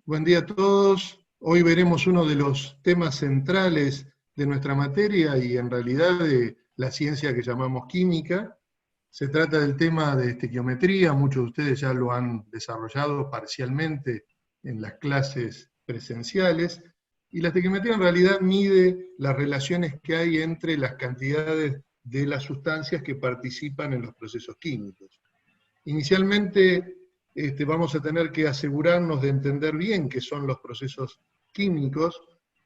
Buen día a todos. Hoy veremos uno de los temas centrales de nuestra materia y en realidad de la ciencia que llamamos química. Se trata del tema de estequiometría, muchos de ustedes ya lo han desarrollado parcialmente en las clases presenciales, y la estequiometría en realidad mide las relaciones que hay entre las cantidades de las sustancias que participan en los procesos químicos. Inicialmente vamos a tener que asegurarnos de entender bien qué son los procesos químicos,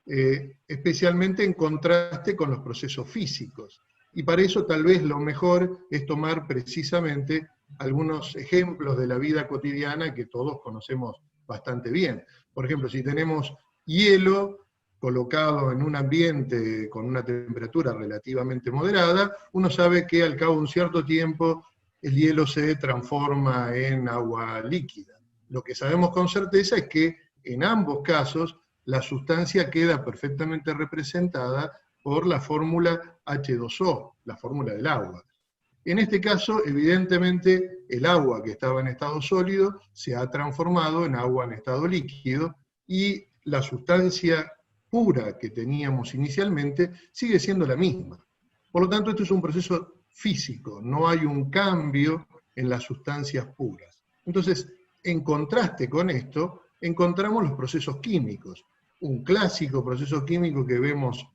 especialmente en contraste con los procesos físicos. Y para eso tal vez lo mejor es tomar precisamente algunos ejemplos de la vida cotidiana que todos conocemos bastante bien. Por ejemplo, si tenemos hielo colocado en un ambiente con una temperatura relativamente moderada, uno sabe que al cabo de un cierto tiempo el hielo se transforma en agua líquida. Lo que sabemos con certeza es que en ambos casos la sustancia queda perfectamente representada por la fórmula H2O, la fórmula del agua. En este caso, evidentemente, el agua que estaba en estado sólido se ha transformado en agua en estado líquido y la sustancia pura que teníamos inicialmente sigue siendo la misma. Por lo tanto, esto es un proceso físico, no hay un cambio en las sustancias puras. Entonces, en contraste con esto, encontramos los procesos químicos. Un clásico proceso químico que vemos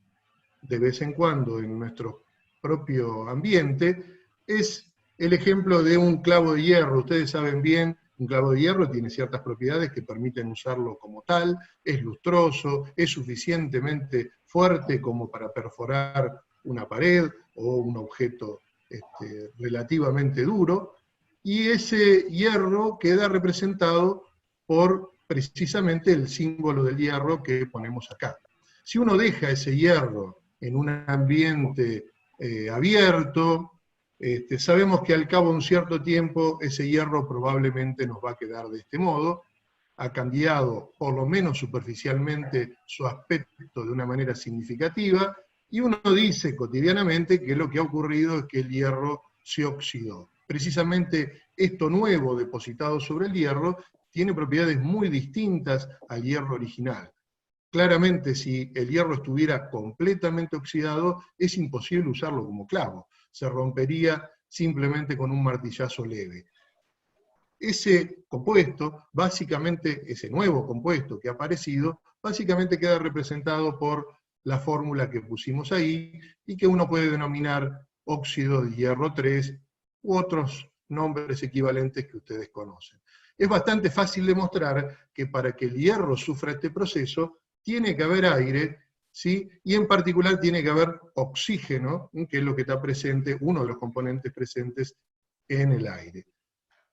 de vez en cuando en nuestro propio ambiente es el ejemplo de un clavo de hierro. Ustedes saben bien, un clavo de hierro tiene ciertas propiedades que permiten usarlo como tal, es lustroso, es suficientemente fuerte como para perforar una pared o un objeto relativamente duro, y ese hierro queda representado por precisamente el símbolo del hierro que ponemos acá. Si uno deja ese hierro en un ambiente abierto, sabemos que al cabo de un cierto tiempo ese hierro probablemente nos va a quedar de este modo. Ha cambiado, por lo menos superficialmente, su aspecto de una manera significativa, y uno dice cotidianamente que lo que ha ocurrido es que el hierro se oxidó. Precisamente esto nuevo depositado sobre el hierro tiene propiedades muy distintas al hierro original. Claramente, si el hierro estuviera completamente oxidado, es imposible usarlo como clavo. Se rompería simplemente con un martillazo leve. Ese compuesto, básicamente, ese nuevo compuesto que ha aparecido, básicamente queda representado por la fórmula que pusimos ahí, y que uno puede denominar óxido de hierro 3, u otros nombres equivalentes que ustedes conocen. Es bastante fácil demostrar que para que el hierro sufra este proceso, tiene que haber aire, ¿sí? Y en particular tiene que haber oxígeno, que es lo que está presente, uno de los componentes presentes en el aire.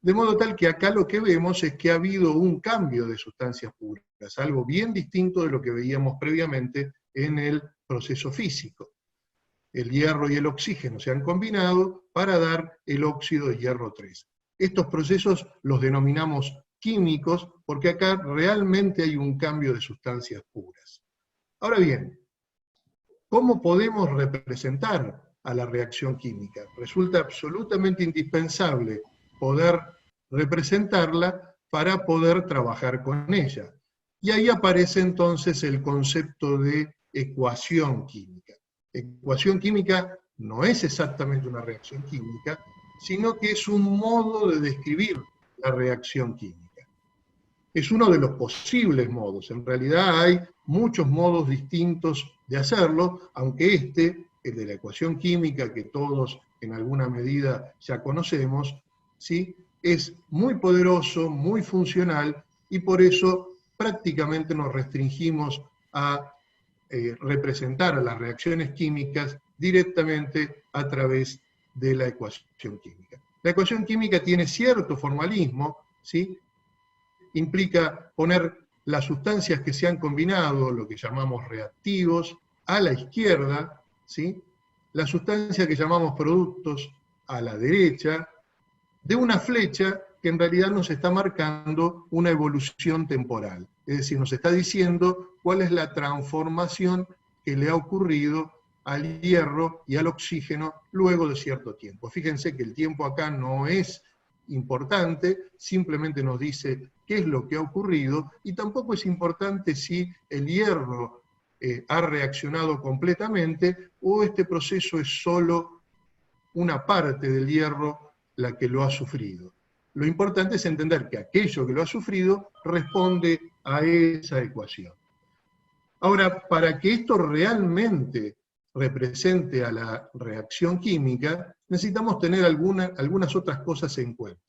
De modo tal que acá lo que vemos es que ha habido un cambio de sustancias puras, algo bien distinto de lo que veíamos previamente en el proceso físico. El hierro y el oxígeno se han combinado para dar el óxido de hierro 3. Estos procesos los denominamos químicos porque acá realmente hay un cambio de sustancias puras. Ahora bien, ¿cómo podemos representar a la reacción química? Resulta absolutamente indispensable poder representarla para poder trabajar con ella. Y ahí aparece entonces el concepto de ecuación química. Ecuación química no es exactamente una reacción química, sino que es un modo de describir la reacción química. Es uno de los posibles modos. En realidad hay muchos modos distintos de hacerlo, aunque el de la ecuación química, que todos en alguna medida ya conocemos, ¿sí?, es muy poderoso, muy funcional, y por eso prácticamente nos restringimos a representar a las reacciones químicas directamente a través de la ecuación química. La ecuación química tiene cierto formalismo, ¿sí? Implica poner las sustancias que se han combinado, lo que llamamos reactivos, a la izquierda, ¿sí?, la sustancia que llamamos productos a la derecha, de una flecha que en realidad nos está marcando una evolución temporal. Es decir, nos está diciendo cuál es la transformación que le ha ocurrido al hierro y al oxígeno luego de cierto tiempo. Fíjense que el tiempo acá no es importante, simplemente nos dice qué es lo que ha ocurrido, y tampoco es importante si el hierro ha reaccionado completamente o este proceso es solo una parte del hierro la que lo ha sufrido. Lo importante es entender que aquello que lo ha sufrido responde a esa ecuación. Ahora, para que esto realmente represente a la reacción química, necesitamos tener algunas otras cosas en cuenta.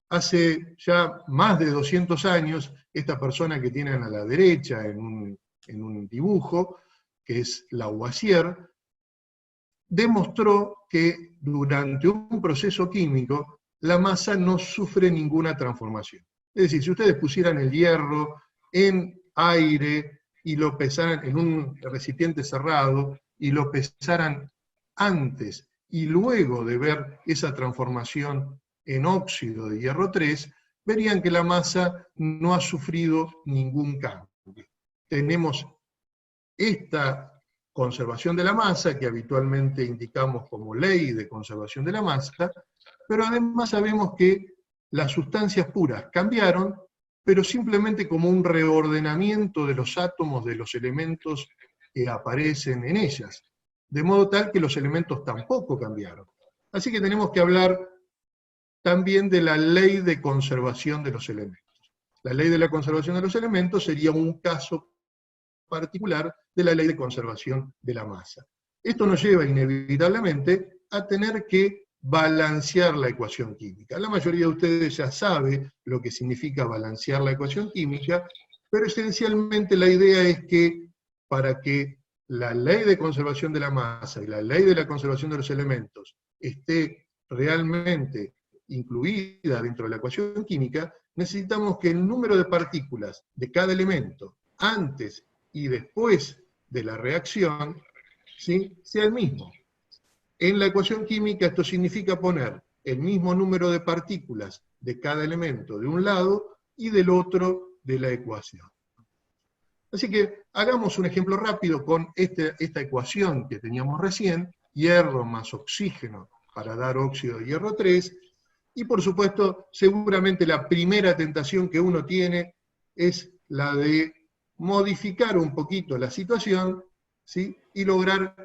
Hace ya más de 200 años, esta persona que tienen a la derecha en un dibujo, que es Lavoisier, demostró que durante un proceso químico la masa no sufre ninguna transformación. Es decir, si ustedes pusieran el hierro en aire y lo pesaran en un recipiente cerrado y lo pesaran antes y luego de ver esa transformación en óxido de hierro 3, verían que la masa no ha sufrido ningún cambio. Tenemos esta conservación de la masa, que habitualmente indicamos como ley de conservación de la masa, pero además sabemos que las sustancias puras cambiaron, pero simplemente como un reordenamiento de los átomos de los elementos que aparecen en ellas, de modo tal que los elementos tampoco cambiaron. Así que tenemos que hablar también de la ley de conservación de los elementos. La ley de la conservación de los elementos sería un caso particular de la ley de conservación de la masa. Esto nos lleva inevitablemente a tener que balancear la ecuación química. La mayoría de ustedes ya sabe lo que significa balancear la ecuación química, pero esencialmente la idea es que para que la ley de conservación de la masa y la ley de la conservación de los elementos esté realmente incluida dentro de la ecuación química, necesitamos que el número de partículas de cada elemento antes y después de la reacción, ¿sí?, sea el mismo. En la ecuación química esto significa poner el mismo número de partículas de cada elemento de un lado y del otro de la ecuación. Así que hagamos un ejemplo rápido con esta ecuación que teníamos recién, hierro más oxígeno para dar óxido de hierro 3, y por supuesto, seguramente la primera tentación que uno tiene es la de modificar un poquito la situación, ¿sí?, y lograr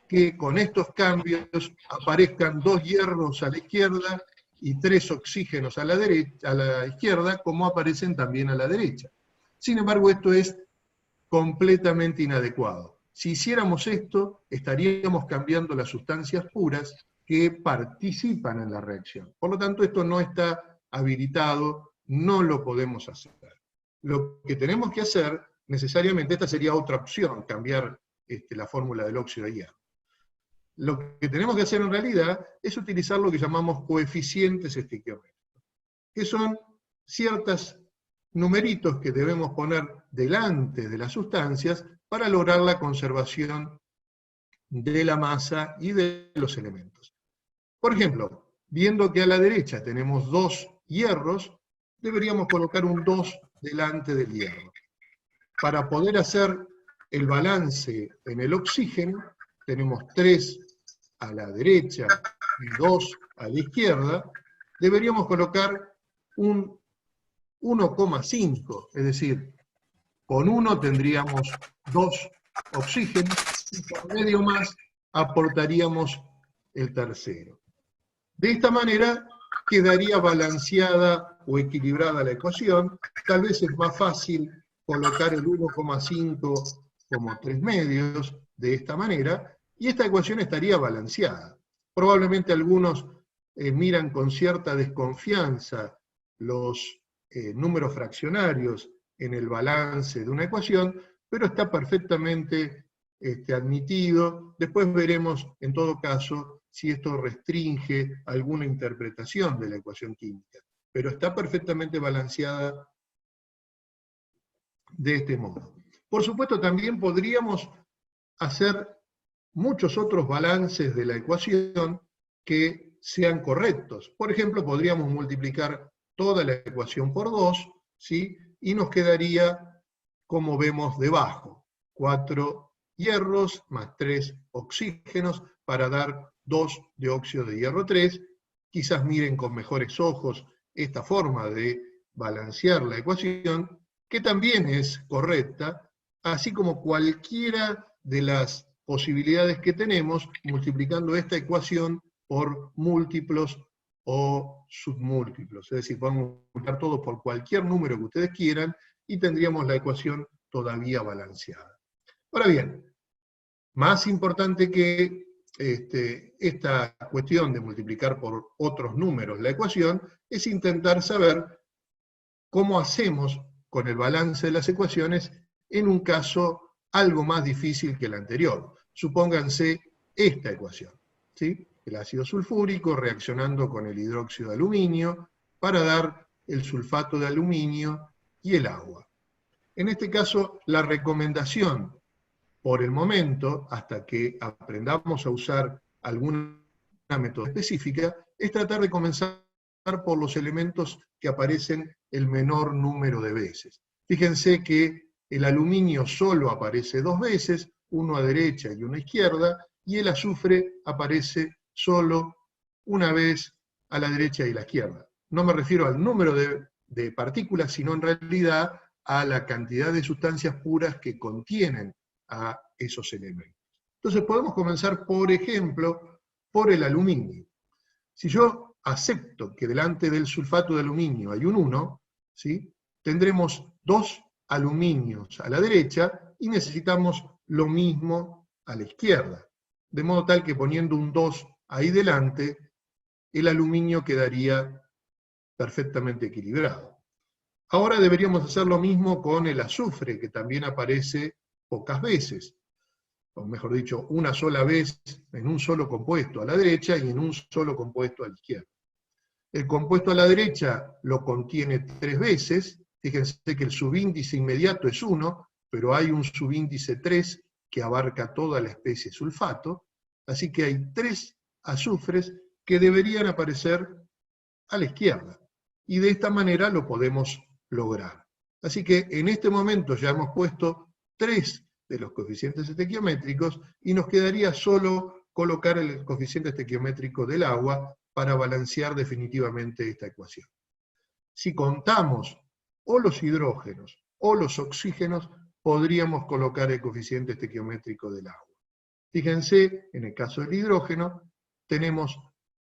que con estos cambios aparezcan 2 hierros a la izquierda y 3 oxígenos a la izquierda, como aparecen también a la derecha. Sin embargo, esto es completamente inadecuado. Si hiciéramos esto, estaríamos cambiando las sustancias puras que participan en la reacción. Por lo tanto, esto no está habilitado, no lo podemos hacer. Lo que tenemos que hacer, necesariamente, esta sería otra opción, cambiar la fórmula del óxido de hierro. Lo que tenemos que hacer en realidad es utilizar lo que llamamos coeficientes estequiométricos, que son ciertos numeritos que debemos poner delante de las sustancias para lograr la conservación de la masa y de los elementos. Por ejemplo, viendo que a la derecha tenemos 2 hierros, deberíamos colocar un 2 delante del hierro. Para poder hacer el balance en el oxígeno, tenemos 3 a la derecha y 2 a la izquierda, deberíamos colocar un 1,5, es decir, con 1 tendríamos 2 oxígenos, y por medio más aportaríamos el tercero. De esta manera quedaría balanceada o equilibrada la ecuación. Tal vez es más fácil colocar el 1,5 como 3 medios de esta manera, y esta ecuación estaría balanceada. Probablemente algunos miran con cierta desconfianza los números fraccionarios en el balance de una ecuación, pero está perfectamente admitido. Después veremos, en todo caso, si esto restringe alguna interpretación de la ecuación química, pero está perfectamente balanceada de este modo. Por supuesto, también podríamos hacer muchos otros balances de la ecuación que sean correctos. Por ejemplo, podríamos multiplicar toda la ecuación por 2, ¿sí?, y nos quedaría, como vemos debajo, 4 hierros más 3 oxígenos para dar 2 de óxido de hierro 3, quizás miren con mejores ojos esta forma de balancear la ecuación, que también es correcta, así como cualquiera de las posibilidades que tenemos multiplicando esta ecuación por múltiplos o submúltiplos. Es decir, podemos multiplicar todo por cualquier número que ustedes quieran y tendríamos la ecuación todavía balanceada. Ahora bien, más importante que esta cuestión de multiplicar por otros números la ecuación es intentar saber cómo hacemos con el balance de las ecuaciones en un caso algo más difícil que el anterior. Supónganse esta ecuación, ¿sí? El ácido sulfúrico reaccionando con el hidróxido de aluminio para dar el sulfato de aluminio y el agua. En este caso, la recomendación por el momento, hasta que aprendamos a usar alguna método específica, es tratar de comenzar por los elementos que aparecen el menor número de veces. Fíjense que el aluminio solo aparece 2 veces, uno a derecha y uno a izquierda, y el azufre aparece solo una vez a la derecha y a la izquierda. No me refiero al número de partículas, sino en realidad a la cantidad de sustancias puras que contienen a esos elementos. Entonces podemos comenzar, por ejemplo, por el aluminio. Si yo acepto que delante del sulfato de aluminio hay un 1, ¿sí? Tendremos 2 aluminios a la derecha y necesitamos lo mismo a la izquierda. De modo tal que poniendo un 2 ahí delante, el aluminio quedaría perfectamente equilibrado. Ahora deberíamos hacer lo mismo con el azufre, que también aparece pocas veces, o mejor dicho, una sola vez en un solo compuesto a la derecha y en un solo compuesto a la izquierda. El compuesto a la derecha lo contiene 3 veces, fíjense que el subíndice inmediato es 1, pero hay un subíndice 3 que abarca toda la especie sulfato, así que hay 3 azufres que deberían aparecer a la izquierda, y de esta manera lo podemos lograr. Así que en este momento ya hemos puesto 3 de los coeficientes estequiométricos y nos quedaría solo colocar el coeficiente estequiométrico del agua para balancear definitivamente esta ecuación. Si contamos o los hidrógenos o los oxígenos, podríamos colocar el coeficiente estequiométrico del agua. Fíjense, en el caso del hidrógeno, tenemos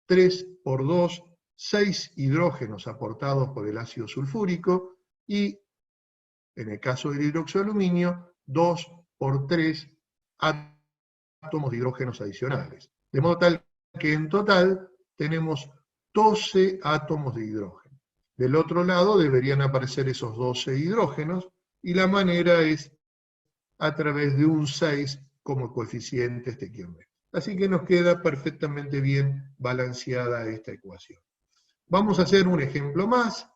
3 por 2, 6 hidrógenos aportados por el ácido sulfúrico, y en el caso del hidróxido de aluminio, 2 por 3 átomos de hidrógenos adicionales. De modo tal que en total tenemos 12 átomos de hidrógeno. Del otro lado deberían aparecer esos 12 hidrógenos, y la manera es a través de un 6 como coeficiente estequiométrico. Así que nos queda perfectamente bien balanceada esta ecuación. Vamos a hacer un ejemplo más.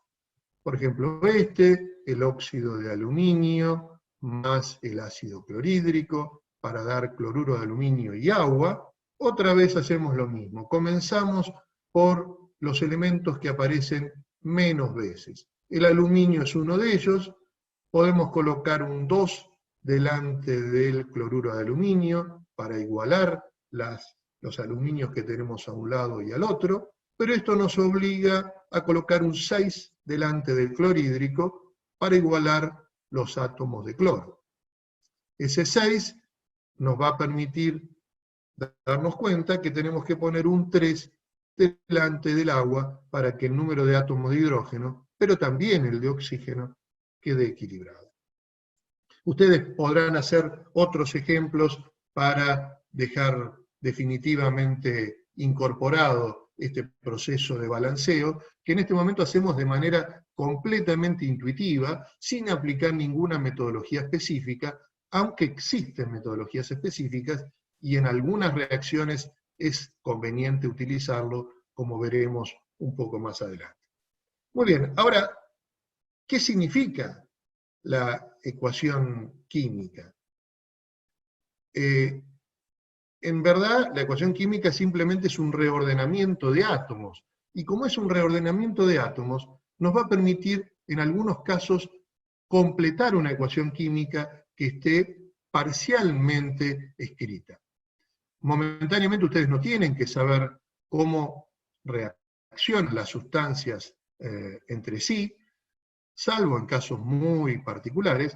Por ejemplo, el óxido de aluminio más el ácido clorhídrico para dar cloruro de aluminio y agua. Otra vez hacemos lo mismo. Comenzamos por los elementos que aparecen menos veces. El aluminio es uno de ellos. Podemos colocar un 2 delante del cloruro de aluminio para igualar los aluminios que tenemos a un lado y al otro, pero esto nos obliga a colocar un 6 delante del clorhídrico para igualar los átomos de cloro. Ese 6 nos va a permitir darnos cuenta que tenemos que poner un 3 delante del agua para que el número de átomos de hidrógeno, pero también el de oxígeno, quede equilibrado. Ustedes podrán hacer otros ejemplos para dejar definitivamente incorporado este proceso de balanceo, que en este momento hacemos de manera completamente intuitiva, sin aplicar ninguna metodología específica, aunque existen metodologías específicas, y en algunas reacciones es conveniente utilizarlo, como veremos un poco más adelante. Muy bien, ahora, ¿qué significa la ecuación química? En verdad, la ecuación química simplemente es un reordenamiento de átomos, y como es un reordenamiento de átomos, nos va a permitir, en algunos casos, completar una ecuación química que esté parcialmente escrita. Momentáneamente ustedes no tienen que saber cómo reaccionar reaccionan las sustancias entre sí, salvo en casos muy particulares,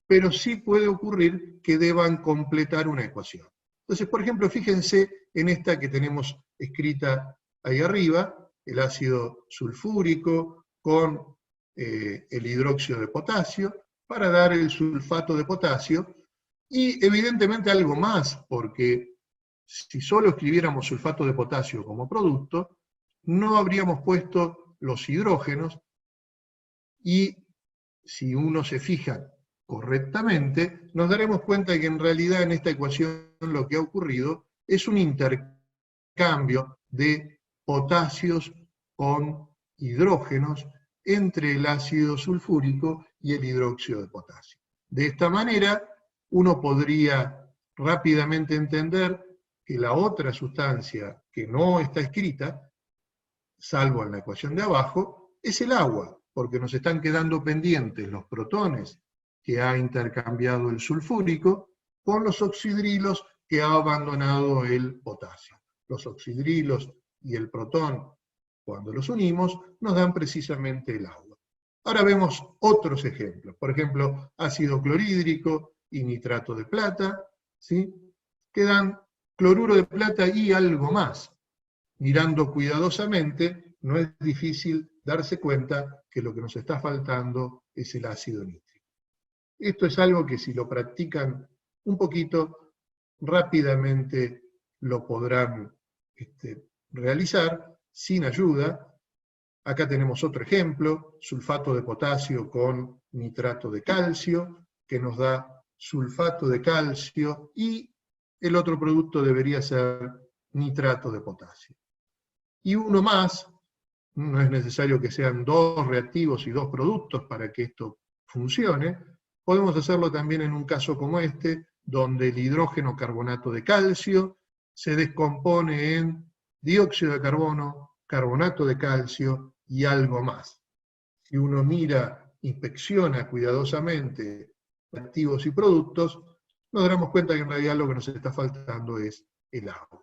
pero sí puede ocurrir que deban completar una ecuación. Entonces, por ejemplo, fíjense en esta que tenemos escrita ahí arriba, el ácido sulfúrico con el hidróxido de potasio, para dar el sulfato de potasio, y evidentemente algo más, porque si solo escribiéramos sulfato de potasio como producto, no habríamos puesto los hidrógenos, y si uno se fija correctamente, nos daremos cuenta de que en realidad en esta ecuación lo que ha ocurrido es un intercambio de potasios con hidrógenos entre el ácido sulfúrico y el hidróxido de potasio. De esta manera, uno podría rápidamente entender que la otra sustancia que no está escrita, salvo en la ecuación de abajo, es el agua, porque nos están quedando pendientes los protones que ha intercambiado el sulfúrico con los oxidrilos que ha abandonado el potasio. Los oxidrilos y el protón, cuando los unimos, nos dan precisamente el agua. Ahora vemos otros ejemplos, por ejemplo, ácido clorhídrico y nitrato de plata, ¿sí? Que dan cloruro de plata y algo más. Mirando cuidadosamente, no es difícil darse cuenta que lo que nos está faltando es el ácido nítrico. Esto es algo que si lo practican un poquito, rápidamente lo podrán realizar sin ayuda. Acá tenemos otro ejemplo, sulfato de potasio con nitrato de calcio, que nos da sulfato de calcio, y el otro producto debería ser nitrato de potasio. Y uno más, no es necesario que sean dos reactivos y dos productos para que esto funcione, podemos hacerlo también en un caso como este, donde el hidrógeno carbonato de calcio se descompone en dióxido de carbono, carbonato de calcio y algo más. Si uno mira, inspecciona cuidadosamente activos y productos, nos daremos cuenta que en realidad lo que nos está faltando es el agua.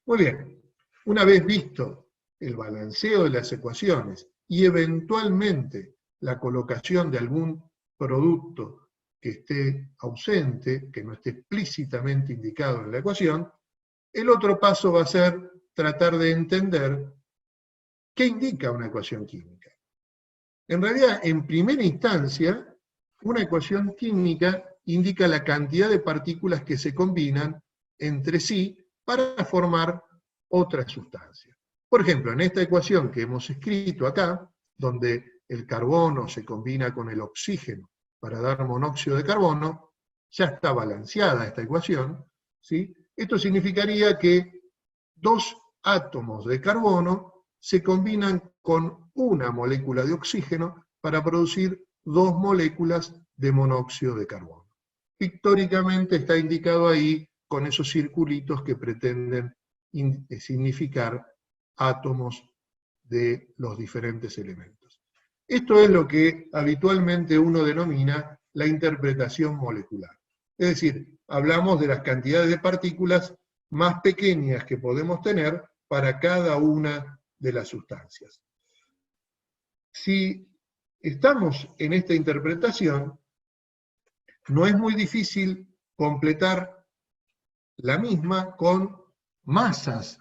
Muy bien, una vez visto el balanceo de las ecuaciones y eventualmente la colocación de algún producto que esté ausente, que no esté explícitamente indicado en la ecuación, el otro paso va a ser tratar de entender qué indica una ecuación química. En realidad, en primera instancia, una ecuación química indica la cantidad de partículas que se combinan entre sí para formar otra sustancia. Por ejemplo, en esta ecuación que hemos escrito acá, donde el carbono se combina con el oxígeno para dar monóxido de carbono, ya está balanceada esta ecuación, ¿sí? Esto significaría que dos átomos de carbono se combinan con una molécula de oxígeno para producir dos moléculas de monóxido de carbono. Pictóricamente está indicado ahí con esos circulitos que pretenden significar átomos de los diferentes elementos. Esto es lo que habitualmente uno denomina la interpretación molecular. Es decir, hablamos de las cantidades de partículas más pequeñas que podemos tener para cada una de las sustancias. Si estamos en esta interpretación, no es muy difícil completar la misma con masas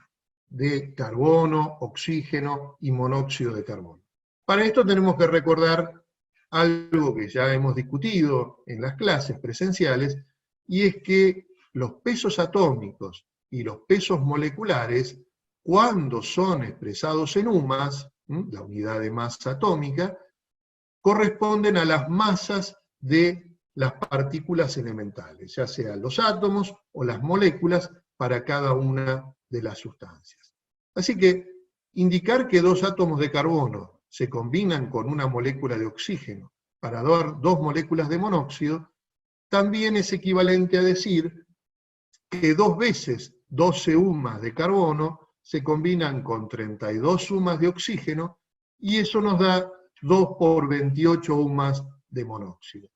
de carbono, oxígeno y monóxido de carbono. Para esto tenemos que recordar algo que ya hemos discutido en las clases presenciales, y es que los pesos atómicos y los pesos moleculares, cuando son expresados en UMAS, la unidad de masa atómica, corresponden a las masas de las partículas elementales, ya sean los átomos o las moléculas para cada una de las sustancias. Así que indicar que dos átomos de carbono se combinan con una molécula de oxígeno para dar dos moléculas de monóxido, también es equivalente a decir que 2 veces 12 UMAS de carbono se combinan con 32 UMAS de oxígeno, y eso nos da 2 por 28 UMAS de monóxido.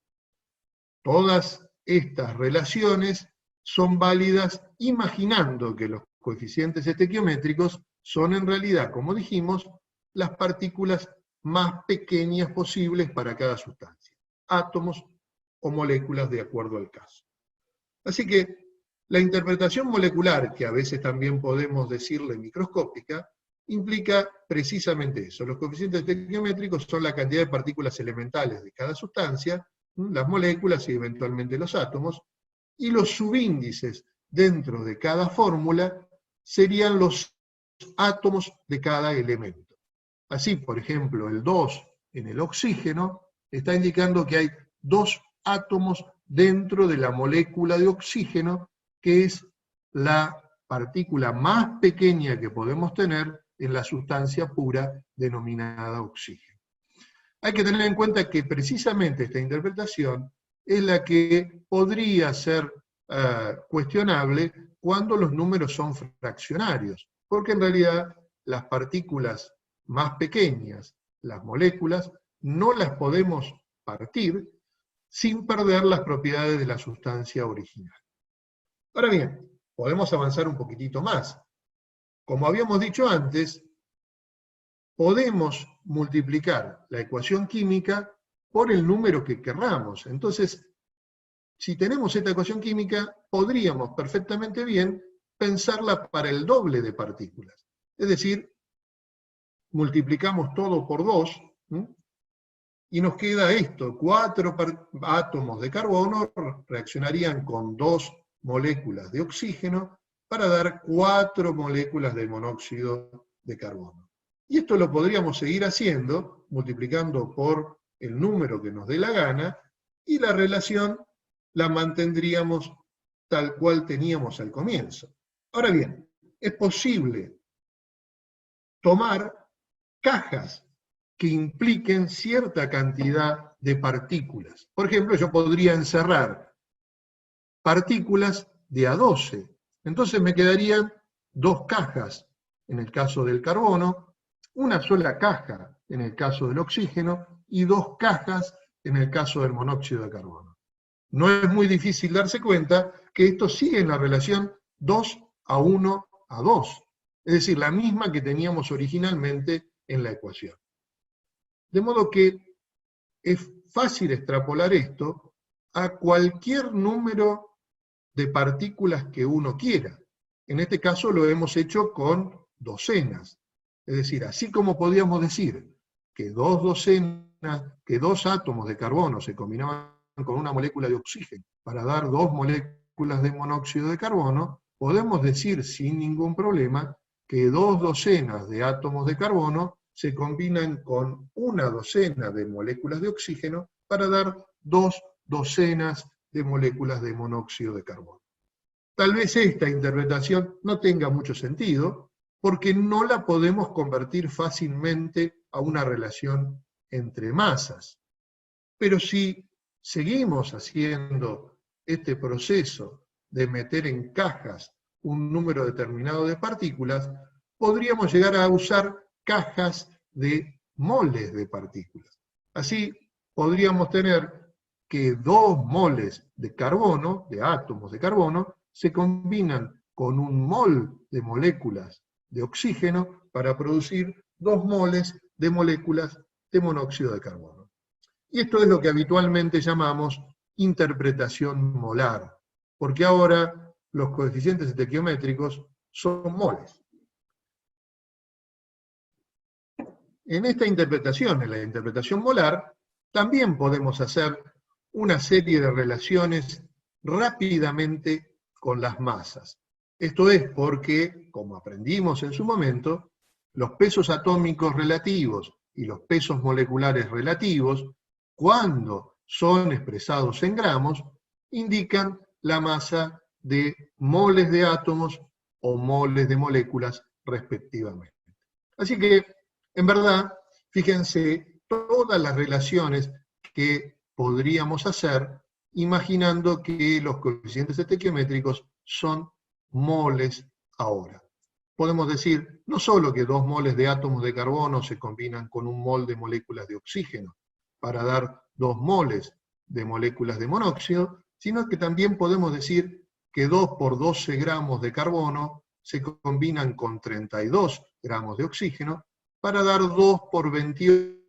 Todas estas relaciones son válidas imaginando que los coeficientes estequiométricos son en realidad, como dijimos, las partículas más pequeñas posibles para cada sustancia, átomos o moléculas de acuerdo al caso. Así que la interpretación molecular, que a veces también podemos decirle microscópica, implica precisamente eso. Los coeficientes estequiométricos son la cantidad de partículas elementales de cada sustancia, las moléculas y eventualmente los átomos, y los subíndices dentro de cada fórmula serían los átomos de cada elemento. Así, por ejemplo, el 2 en el oxígeno está indicando que hay 2 átomos dentro de la molécula de oxígeno, que es la partícula más pequeña que podemos tener en la sustancia pura denominada oxígeno. Hay que tener en cuenta que precisamente esta interpretación es la que podría ser cuestionable cuando los números son fraccionarios, porque en realidad las partículas más pequeñas, las moléculas, no las podemos partir sin perder las propiedades de la sustancia original. Ahora bien, podemos avanzar un poquitito más. Como habíamos dicho antes, podemos multiplicar la ecuación química por el número que querramos. Entonces, si tenemos esta ecuación química, podríamos perfectamente bien pensarla para el doble de partículas. Es decir, multiplicamos todo por 2, y nos queda esto: 4 átomos de carbono reaccionarían con 2 moléculas de oxígeno para dar 4 moléculas de monóxido de carbono. Y esto lo podríamos seguir haciendo, multiplicando por el número que nos dé la gana, y la relación la mantendríamos tal cual teníamos al comienzo. Ahora bien, es posible tomar cajas que impliquen cierta cantidad de partículas. Por ejemplo, yo podría encerrar partículas de A12. Entonces me quedarían 2 cajas en el caso del carbono, una sola caja en el caso del oxígeno y 2 cajas en el caso del monóxido de carbono. No es muy difícil darse cuenta que esto sigue en la relación 2:1:2, es decir, la misma que teníamos originalmente en la ecuación. De modo que es fácil extrapolar esto a cualquier número de partículas que uno quiera. En este caso lo hemos hecho con docenas. Es decir, así como podíamos decir que 2 átomos de carbono se combinaban con una molécula de oxígeno para dar 2 moléculas de monóxido de carbono, podemos decir sin ningún problema que 2 docenas de átomos de carbono se combinan con 1 docena de moléculas de oxígeno para dar 2 docenas de moléculas de monóxido de carbono. Tal vez esta interpretación no tenga mucho sentido, porque no la podemos convertir fácilmente a una relación entre masas. Pero si seguimos haciendo este proceso de meter en cajas un número determinado de partículas, podríamos llegar a usar cajas de moles de partículas. Así podríamos tener que 2 moles de carbono, de átomos de carbono, se combinan con 1 mol de moléculas de oxígeno para producir 2 moles de moléculas de monóxido de carbono. Y esto es lo que habitualmente llamamos interpretación molar, porque ahora los coeficientes estequiométricos son moles. En esta interpretación, en la interpretación molar, también podemos hacer una serie de relaciones rápidamente con las masas. Esto es porque, como aprendimos en su momento, los pesos atómicos relativos y los pesos moleculares relativos, cuando son expresados en gramos, indican la masa de moles de átomos o moles de moléculas respectivamente. Así que, en verdad, fíjense todas las relaciones que podríamos hacer imaginando que los coeficientes estequiométricos son moles ahora. Podemos decir no solo que 2 moles de átomos de carbono se combinan con 1 mol de moléculas de oxígeno para dar 2 moles de moléculas de monóxido, sino que también podemos decir que 2 por 12 gramos de carbono se combinan con 32 gramos de oxígeno para dar 2 por 28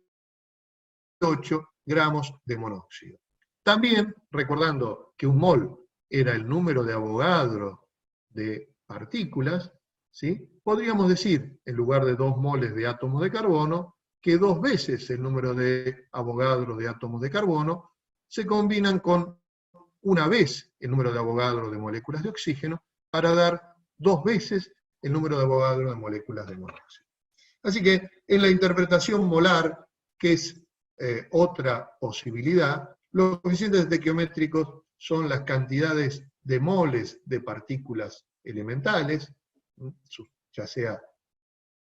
gramos de monóxido. También, recordando que un mol era el número de Avogadro de partículas, ¿sí? Podríamos decir, en lugar de 2 moles de átomos de carbono, que 2 veces el número de Avogadro de átomos de carbono se combinan con 1 vez el número de Avogadro de moléculas de oxígeno para dar 2 veces el número de Avogadro de moléculas de monóxido. Así que en la interpretación molar, que es otra posibilidad, los coeficientes estequiométricos son las cantidades de moles de partículas elementales, ya sea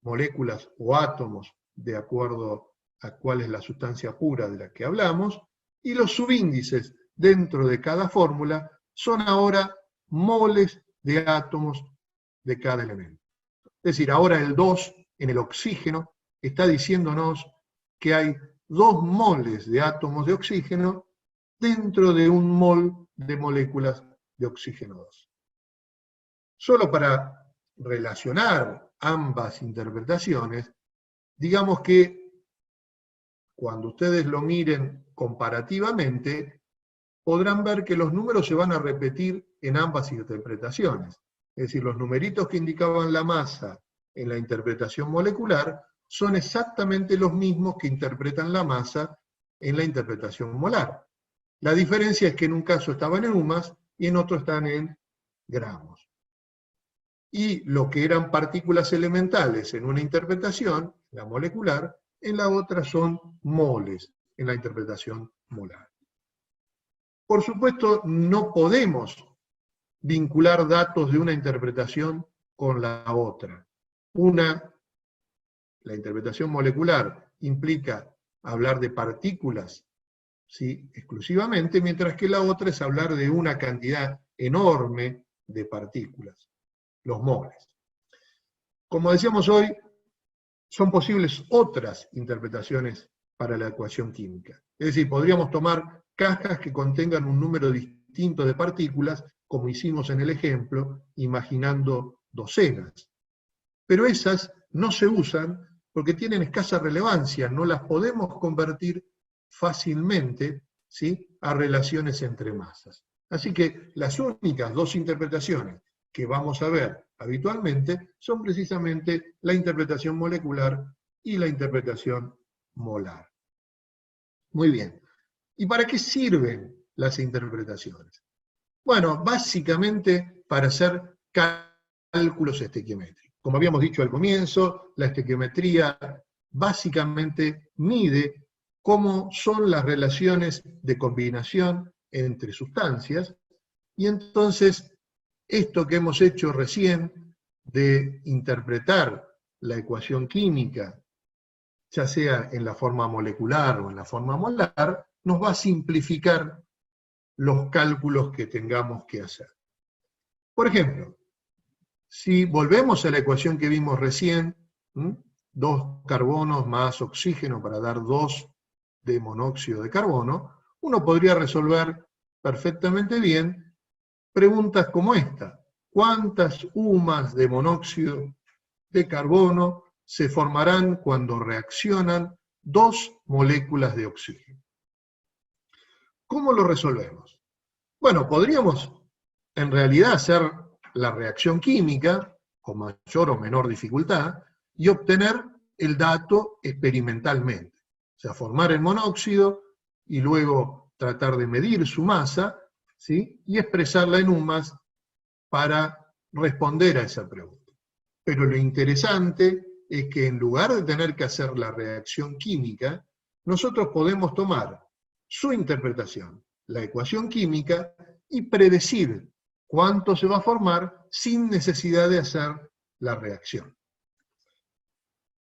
moléculas o átomos, de acuerdo a cuál es la sustancia pura de la que hablamos, y los subíndices dentro de cada fórmula son ahora moles de átomos de cada elemento. Es decir, ahora el 2 en el oxígeno está diciéndonos que hay 2 moles de átomos de oxígeno dentro de 1 mol de moléculas de oxígeno 2. Solo para relacionar ambas interpretaciones, digamos que cuando ustedes lo miren comparativamente, podrán ver que los números se van a repetir en ambas interpretaciones. Es decir, los numeritos que indicaban la masa en la interpretación molecular son exactamente los mismos que interpretan la masa en la interpretación molar. La diferencia es que en un caso estaban en UMAS y en otro están en gramos. Y lo que eran partículas elementales en una interpretación, la molecular, en la otra son moles, en la interpretación molar. Por supuesto, no podemos vincular datos de una interpretación con la otra. La interpretación molecular implica hablar de partículas, ¿sí?, exclusivamente, mientras que la otra es hablar de una cantidad enorme de partículas, los moles. Como decíamos hoy, son posibles otras interpretaciones para la ecuación química. Es decir, podríamos tomar cajas que contengan un número distinto de partículas, como hicimos en el ejemplo, imaginando docenas. Pero esas no se usan porque tienen escasa relevancia, no las podemos convertir fácilmente, ¿sí?, a relaciones entre masas. Así que las únicas 2 interpretaciones que vamos a ver habitualmente son precisamente la interpretación molecular y la interpretación molar. Muy bien. ¿Y para qué sirven las interpretaciones? Bueno, básicamente para hacer cálculos estequiométricos. Como habíamos dicho al comienzo, la estequiometría básicamente mide cómo son las relaciones de combinación entre sustancias, y entonces esto que hemos hecho recién de interpretar la ecuación química, ya sea en la forma molecular o en la forma molar, nos va a simplificar los cálculos que tengamos que hacer. Por ejemplo, si volvemos a la ecuación que vimos recién, 2 carbonos más oxígeno para dar 2 de monóxido de carbono, uno podría resolver perfectamente bien preguntas como esta: ¿cuántas UMAS de monóxido de carbono se formarán cuando reaccionan 2 moléculas de oxígeno? ¿Cómo lo resolvemos? Bueno, podríamos en realidad hacer la reacción química con mayor o menor dificultad y obtener el dato experimentalmente. O sea, formar el monóxido y luego tratar de medir su masa, ¿sí?, y expresarla en UMAS para responder a esa pregunta. Pero lo interesante es que en lugar de tener que hacer la reacción química, nosotros podemos tomar su interpretación, la ecuación química, y predecir cuánto se va a formar sin necesidad de hacer la reacción.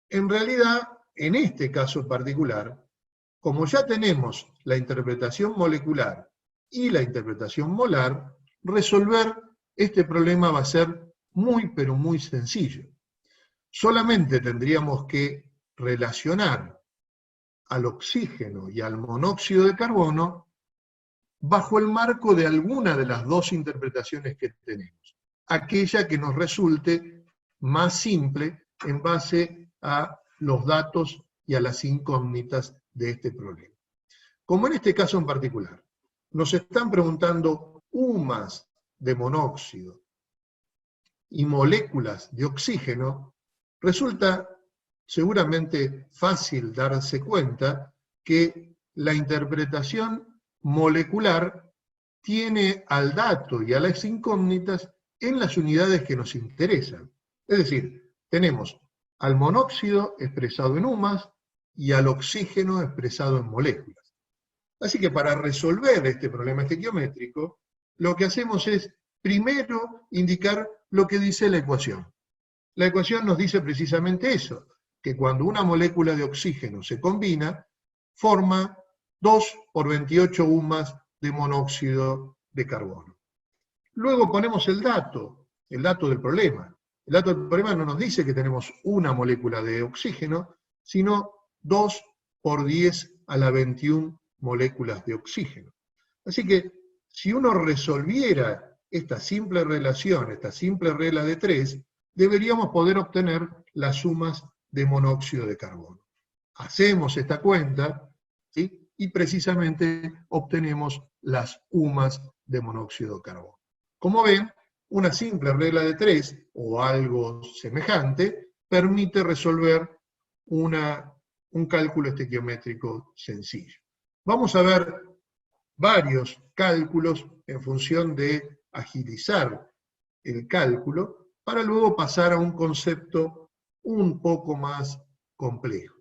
En realidad, en este caso en particular, como ya tenemos la interpretación molecular y la interpretación molar, resolver este problema va a ser muy, pero muy sencillo. Solamente tendríamos que relacionar al oxígeno y al monóxido de carbono bajo el marco de alguna de las 2 interpretaciones que tenemos. Aquella que nos resulte más simple en base a los datos y a las incógnitas de este problema. Como en este caso en particular, nos están preguntando UMAS de monóxido y moléculas de oxígeno, resulta seguramente fácil darse cuenta que la interpretación molecular tiene al dato y a las incógnitas en las unidades que nos interesan. Es decir, tenemos al monóxido expresado en UMAS y al oxígeno expresado en moléculas. Así que para resolver este problema estequiométrico, lo que hacemos es primero indicar lo que dice la ecuación. La ecuación nos dice precisamente eso, que cuando una molécula de oxígeno se combina, forma 2 por 28 UMAS de monóxido de carbono. Luego ponemos el dato del problema. El dato del problema no nos dice que tenemos una molécula de oxígeno, sino 2 por 10 a la 21 moléculas de oxígeno. Así que si uno resolviera esta simple relación, esta simple regla de 3, deberíamos poder obtener las sumas de monóxido de carbono. Hacemos esta cuenta, ¿sí? Y precisamente obtenemos las UMAS de monóxido de carbono. Como ven, una simple regla de 3 o algo semejante permite resolver un cálculo estequiométrico sencillo. Vamos a ver varios cálculos en función de agilizar el cálculo para luego pasar a un concepto un poco más complejo.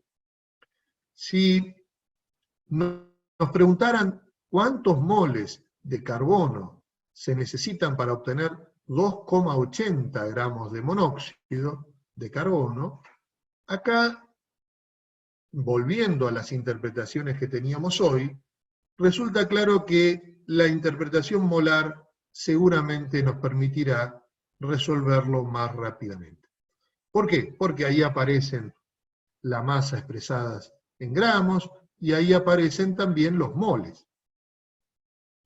Si nos preguntaran cuántos moles de carbono se necesitan para obtener 2,80 gramos de monóxido de carbono, acá, volviendo a las interpretaciones que teníamos hoy, resulta claro que la interpretación molar seguramente nos permitirá resolverlo más rápidamente. ¿Por qué? Porque ahí aparecen la masa expresadas en gramos y ahí aparecen también los moles.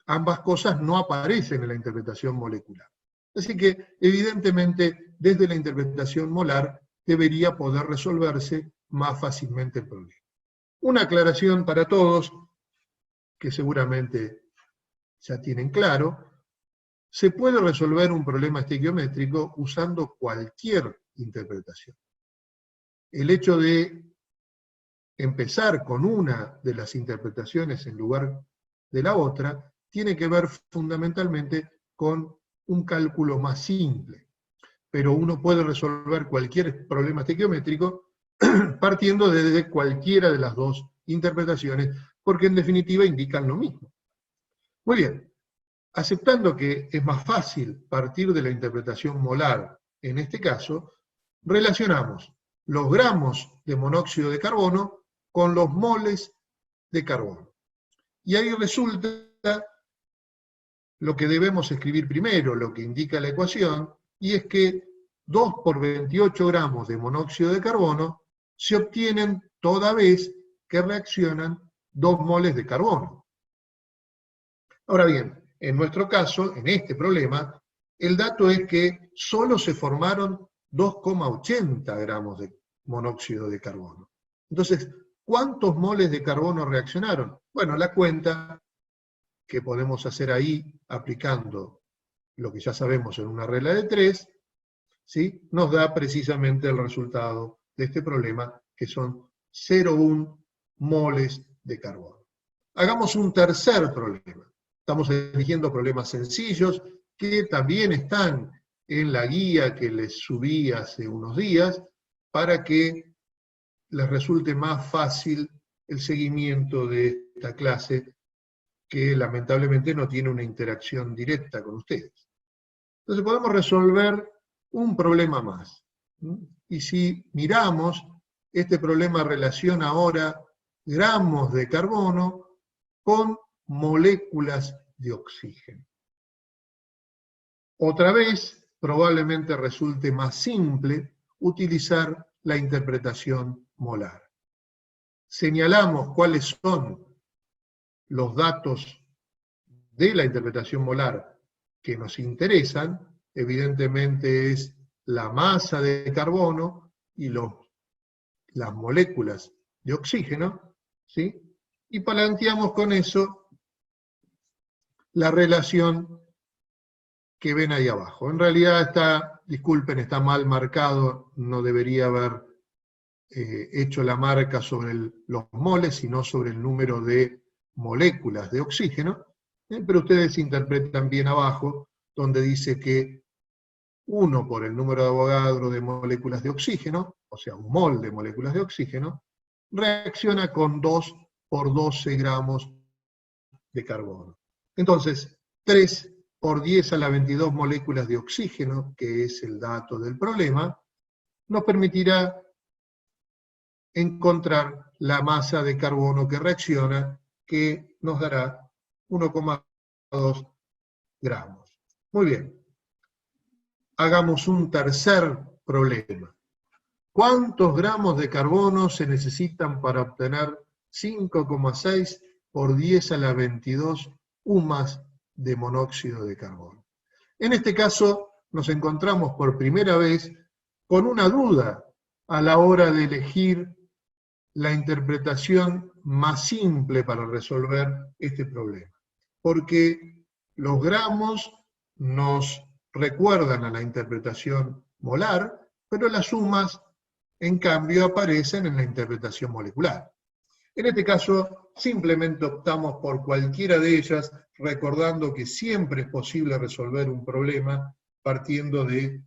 Ambas cosas no aparecen en la interpretación molecular. Así que, evidentemente, desde la interpretación molar debería poder resolverse más fácilmente el problema. Una aclaración para todos, que seguramente ya tienen claro: se puede resolver un problema estequiométrico usando cualquier interpretación. El hecho de empezar con una de las interpretaciones en lugar de la otra tiene que ver fundamentalmente con un cálculo más simple. Pero uno puede resolver cualquier problema estequiométrico partiendo desde cualquiera de las dos interpretaciones, porque en definitiva indican lo mismo. Muy bien, aceptando que es más fácil partir de la interpretación molar en este caso, relacionamos los gramos de monóxido de carbono con los moles de carbono. Y ahí resulta lo que debemos escribir primero, lo que indica la ecuación, y es que 2 por 28 gramos de monóxido de carbono se obtienen toda vez que reaccionan 2 moles de carbono. Ahora bien, en nuestro caso, en este problema, el dato es que solo se formaron 2,80 gramos de monóxido de carbono. Entonces, ¿cuántos moles de carbono reaccionaron? Bueno, la cuenta que podemos hacer ahí aplicando lo que ya sabemos en una regla de 3, ¿sí?, nos da precisamente el resultado de este problema, que son 0,1 moles de carbono. Hagamos un tercer problema. Estamos eligiendo problemas sencillos que también están en la guía que les subí hace unos días para que les resulte más fácil el seguimiento de esta clase, que lamentablemente no tiene una interacción directa con ustedes. Entonces podemos resolver un problema más. Y si miramos, este problema relaciona ahora gramos de carbono con moléculas de oxígeno. Otra vez, probablemente resulte más simple utilizar la interpretación molar. Señalamos cuáles son los datos de la interpretación molar que nos interesan. Evidentemente es la masa de carbono y los las moléculas de oxígeno, ¿sí? Y planteamos con eso la relación que ven ahí abajo. En realidad está, disculpen, está mal marcado, no debería haber hecho la marca sobre los moles, sino sobre el número de moléculas de oxígeno, pero ustedes interpretan bien abajo, donde dice que 1 por el número de Avogadro de moléculas de oxígeno, o sea, un mol de moléculas de oxígeno, reacciona con 2 por 12 gramos de carbono. Entonces, 3 por 10 a la 22 moléculas de oxígeno, que es el dato del problema, nos permitirá encontrar la masa de carbono que reacciona, que nos dará 1,2 gramos. Muy bien. Hagamos un tercer problema. ¿Cuántos gramos de carbono se necesitan para obtener 5,6 por 10 a la 22 UMAS de monóxido de carbono? En este caso nos encontramos por primera vez con una duda a la hora de elegir la interpretación más simple para resolver este problema. Porque los gramos nos recuerdan a la interpretación molar, pero las sumas, en cambio, aparecen en la interpretación molecular. En este caso, simplemente optamos por cualquiera de ellas, recordando que siempre es posible resolver un problema partiendo de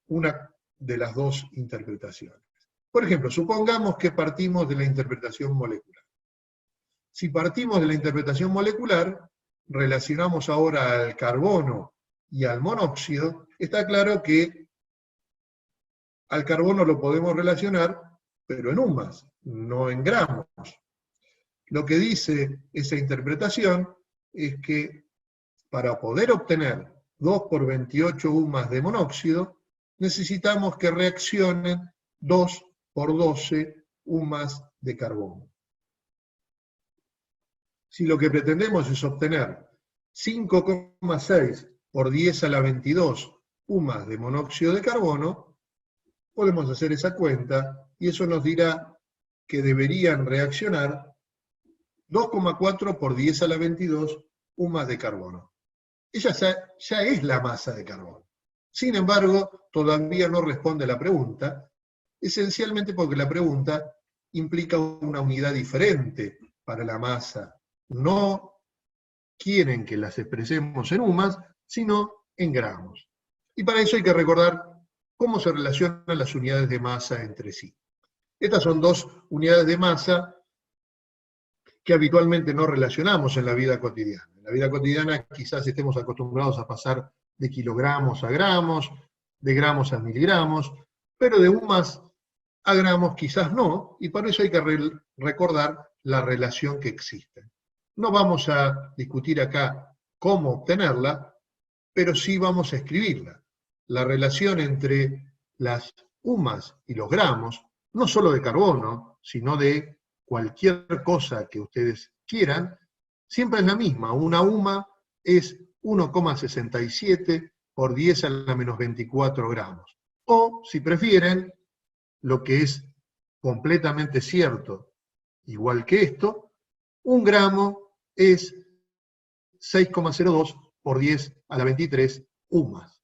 una de las dos interpretaciones. Por ejemplo, supongamos que partimos de la interpretación molecular. Si partimos de la interpretación molecular, relacionamos ahora al carbono y al monóxido, está claro que al carbono lo podemos relacionar, pero en UMAS, no en gramos. Lo que dice esa interpretación es que para poder obtener 2 por 28 UMAS de monóxido, necesitamos que reaccionen 2 por 12 UMAS de carbono. Si lo que pretendemos es obtener 5,6 por 10 a la 22 UMAS de monóxido de carbono, podemos hacer esa cuenta y eso nos dirá que deberían reaccionar 2,4 por 10 a la 22 UMAS de carbono. Ella ya es la masa de carbono. Sin embargo, todavía no responde la pregunta, esencialmente porque la pregunta implica una unidad diferente para la masa. No quieren que las expresemos en UMAS, sino en gramos. Y para eso hay que recordar cómo se relacionan las unidades de masa entre sí. Estas son dos unidades de masa que habitualmente no relacionamos en la vida cotidiana. En la vida cotidiana quizás estemos acostumbrados a pasar de kilogramos a gramos, de gramos a miligramos, pero de UMAS a gramos quizás no, y por eso hay que recordar la relación que existe. No vamos a discutir acá cómo obtenerla, pero sí vamos a escribirla. La relación entre las UMAS y los gramos, no solo de carbono, sino de cualquier cosa que ustedes quieran, siempre es la misma. Una UMA es 1,67 por 10 a la menos 24 gramos. O, si prefieren, lo que es completamente cierto, igual que esto, un gramo es 6,02 por 10 a la 23 UMAS.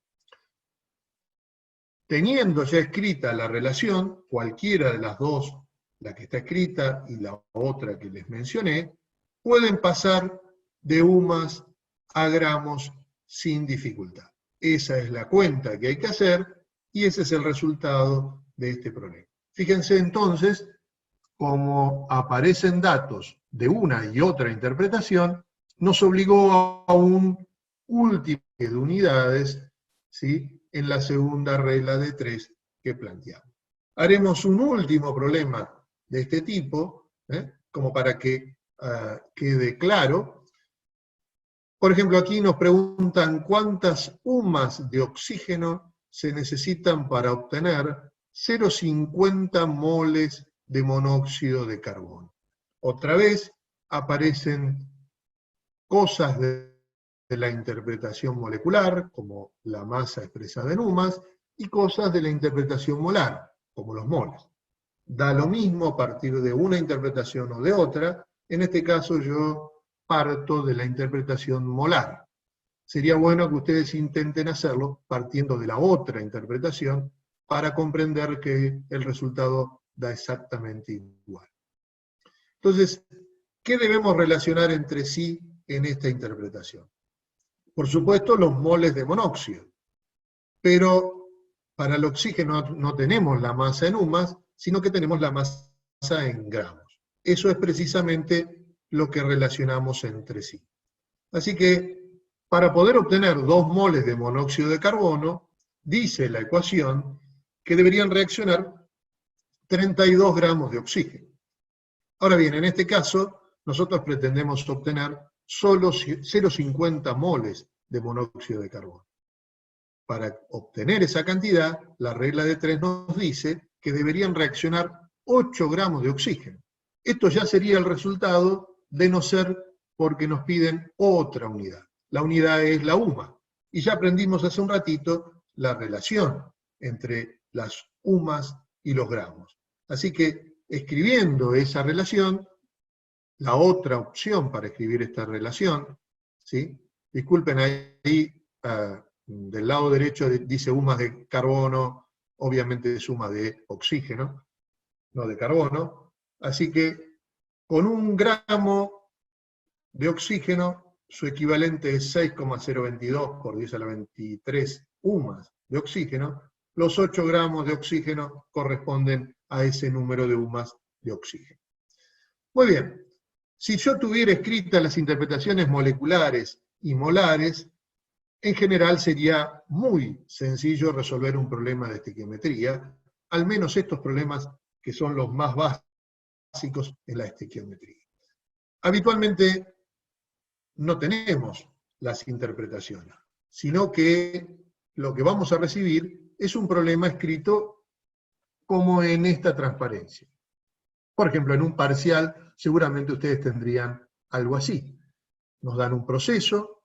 Teniendo ya escrita la relación, cualquiera de las dos, la que está escrita y la otra que les mencioné, pueden pasar de UMAS a gramos sin dificultad. Esa es la cuenta que hay que hacer y ese es el resultado de este problema. Fíjense entonces cómo aparecen datos de una y otra interpretación, nos obligó a un último de unidades, ¿sí?, en la segunda regla de 3 que planteamos. Haremos un último problema de este tipo, como para que quede claro. Por ejemplo, aquí nos preguntan cuántas UMAS de oxígeno se necesitan para obtener 0,50 moles de monóxido de carbono. Otra vez aparecen cosas de la interpretación molecular, como la masa expresada en UMAS, y cosas de la interpretación molar, como los moles. Da lo mismo a partir de una interpretación o de otra. En este caso yo parto de la interpretación molar. Sería bueno que ustedes intenten hacerlo partiendo de la otra interpretación para comprender que el resultado da exactamente igual. Entonces, ¿qué debemos relacionar entre sí en esta interpretación? Por supuesto, los moles de monóxido, pero para el oxígeno no tenemos la masa en UMAS, sino que tenemos la masa en gramos. Eso es precisamente lo que relacionamos entre sí. Así que, para poder obtener 2 moles de monóxido de carbono, dice la ecuación que deberían reaccionar 32 gramos de oxígeno. Ahora bien, en este caso, nosotros pretendemos obtener solo 0,50 moles de monóxido de carbono. Para obtener esa cantidad, la regla de 3 nos dice que deberían reaccionar 8 gramos de oxígeno. Esto ya sería el resultado de no ser porque nos piden otra unidad. La unidad es la UMA. Y ya aprendimos hace un ratito la relación entre las UMAs y los gramos. Así que, escribiendo esa relación, la otra opción para escribir esta relación, ¿sí? Disculpen ahí, del lado derecho dice UMAs de carbono, obviamente es UMA de oxígeno, no de carbono. Así que, con 1 gramo de oxígeno, su equivalente es 6,022 por 10 a la 23 UMAs de oxígeno. Los 8 gramos de oxígeno corresponden a ese número de UMAs de oxígeno. Muy bien, si yo tuviera escritas las interpretaciones moleculares y molares, en general sería muy sencillo resolver un problema de estequiometría, al menos estos problemas que son los más básicos en la estequiometría. Habitualmente no tenemos las interpretaciones, sino que lo que vamos a recibir es un problema escrito como en esta transparencia. Por ejemplo, en un parcial seguramente ustedes tendrían algo así. Nos dan un proceso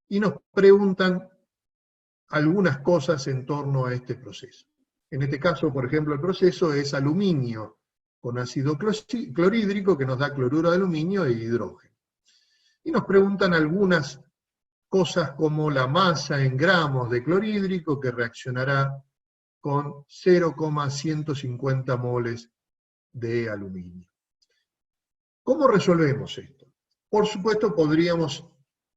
y nos preguntan algunas cosas en torno a este proceso. En este caso, por ejemplo, el proceso es aluminio con ácido clorhídrico que nos da cloruro de aluminio e hidrógeno. Y nos preguntan algunas cosas como la masa en gramos de clorhídrico que reaccionará con 0,150 moles de aluminio. ¿Cómo resolvemos esto? Por supuesto, podríamos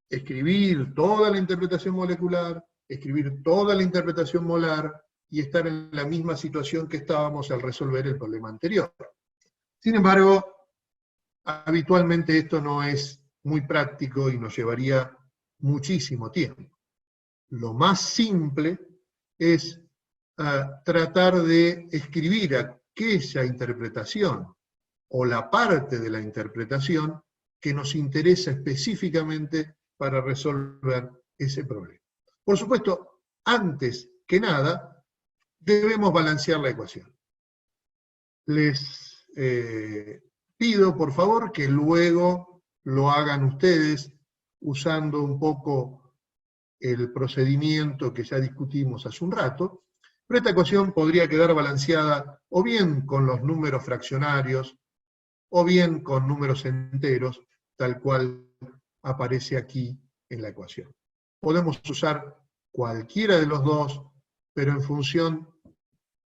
escribir toda la interpretación molecular, escribir toda la interpretación molar y estar en la misma situación que estábamos al resolver el problema anterior. Sin embargo, habitualmente esto no es muy práctico y nos llevaría muchísimo tiempo. Lo más simple es tratar de escribir aquella interpretación o la parte de la interpretación que nos interesa específicamente para resolver ese problema. Por supuesto, antes que nada, debemos balancear la ecuación. Les pido, por favor, que luego lo hagan ustedes usando un poco el procedimiento que ya discutimos hace un rato, pero esta ecuación podría quedar balanceada o bien con los números fraccionarios, o bien con números enteros, tal cual aparece aquí en la ecuación. Podemos usar cualquiera de los dos, pero en función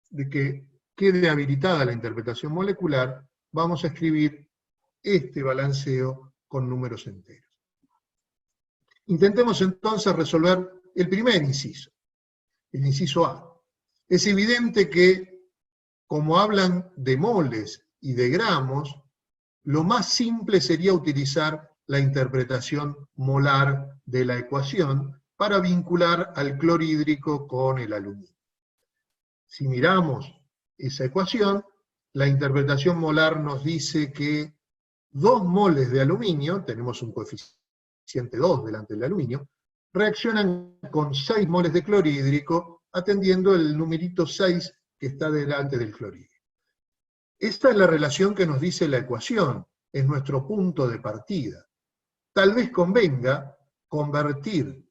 de que quede habilitada la interpretación molecular, vamos a escribir este balanceo con números enteros. Intentemos entonces resolver el primer inciso, el inciso A. Es evidente que, como hablan de moles y de gramos, lo más simple sería utilizar la interpretación molar de la ecuación para vincular al clorhídrico con el aluminio. Si miramos esa ecuación, la interpretación molar nos dice que 2 moles de aluminio, tenemos un coeficiente 2 delante del aluminio, reaccionan con 6 moles de clorhídrico, atendiendo el numerito 6 que está delante del clorhídrico. Esta es la relación que nos dice la ecuación, es nuestro punto de partida. Tal vez convenga convertir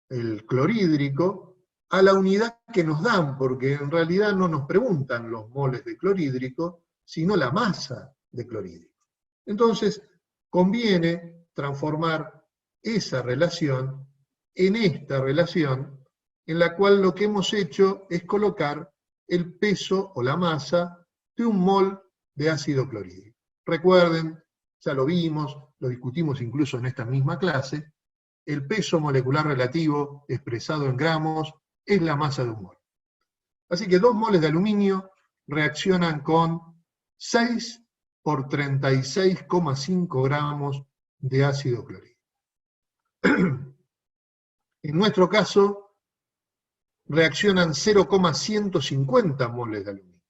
el clorhídrico a la unidad que nos dan, porque en realidad no nos preguntan los moles de clorhídrico, sino la masa de clorhídrico. Entonces, conviene transformar esa relación en esta relación, en la cual lo que hemos hecho es colocar el peso o la masa de un mol de ácido clorhídrico. Recuerden, ya lo vimos, lo discutimos incluso en esta misma clase, el peso molecular relativo expresado en gramos es la masa de un mol. Así que 2 moles de aluminio reaccionan con 6 por 36,5 gramos de ácido clorhídrico. En nuestro caso, reaccionan 0,150 moles de aluminio.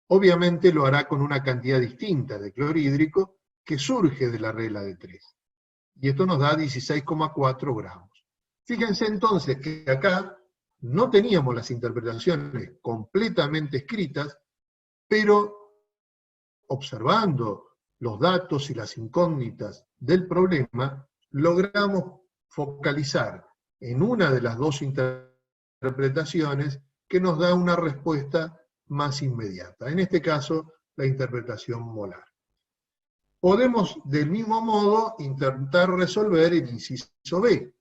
Obviamente lo hará con una cantidad distinta de clorhídrico que surge de la regla de 3. Y esto nos da 16,4 gramos. Fíjense entonces que acá no teníamos las interpretaciones completamente escritas, pero observando los datos y las incógnitas del problema, logramos focalizar en una de las dos interpretaciones que nos da una respuesta más inmediata. En este caso, la interpretación molar. Podemos, del mismo modo, intentar resolver el inciso B.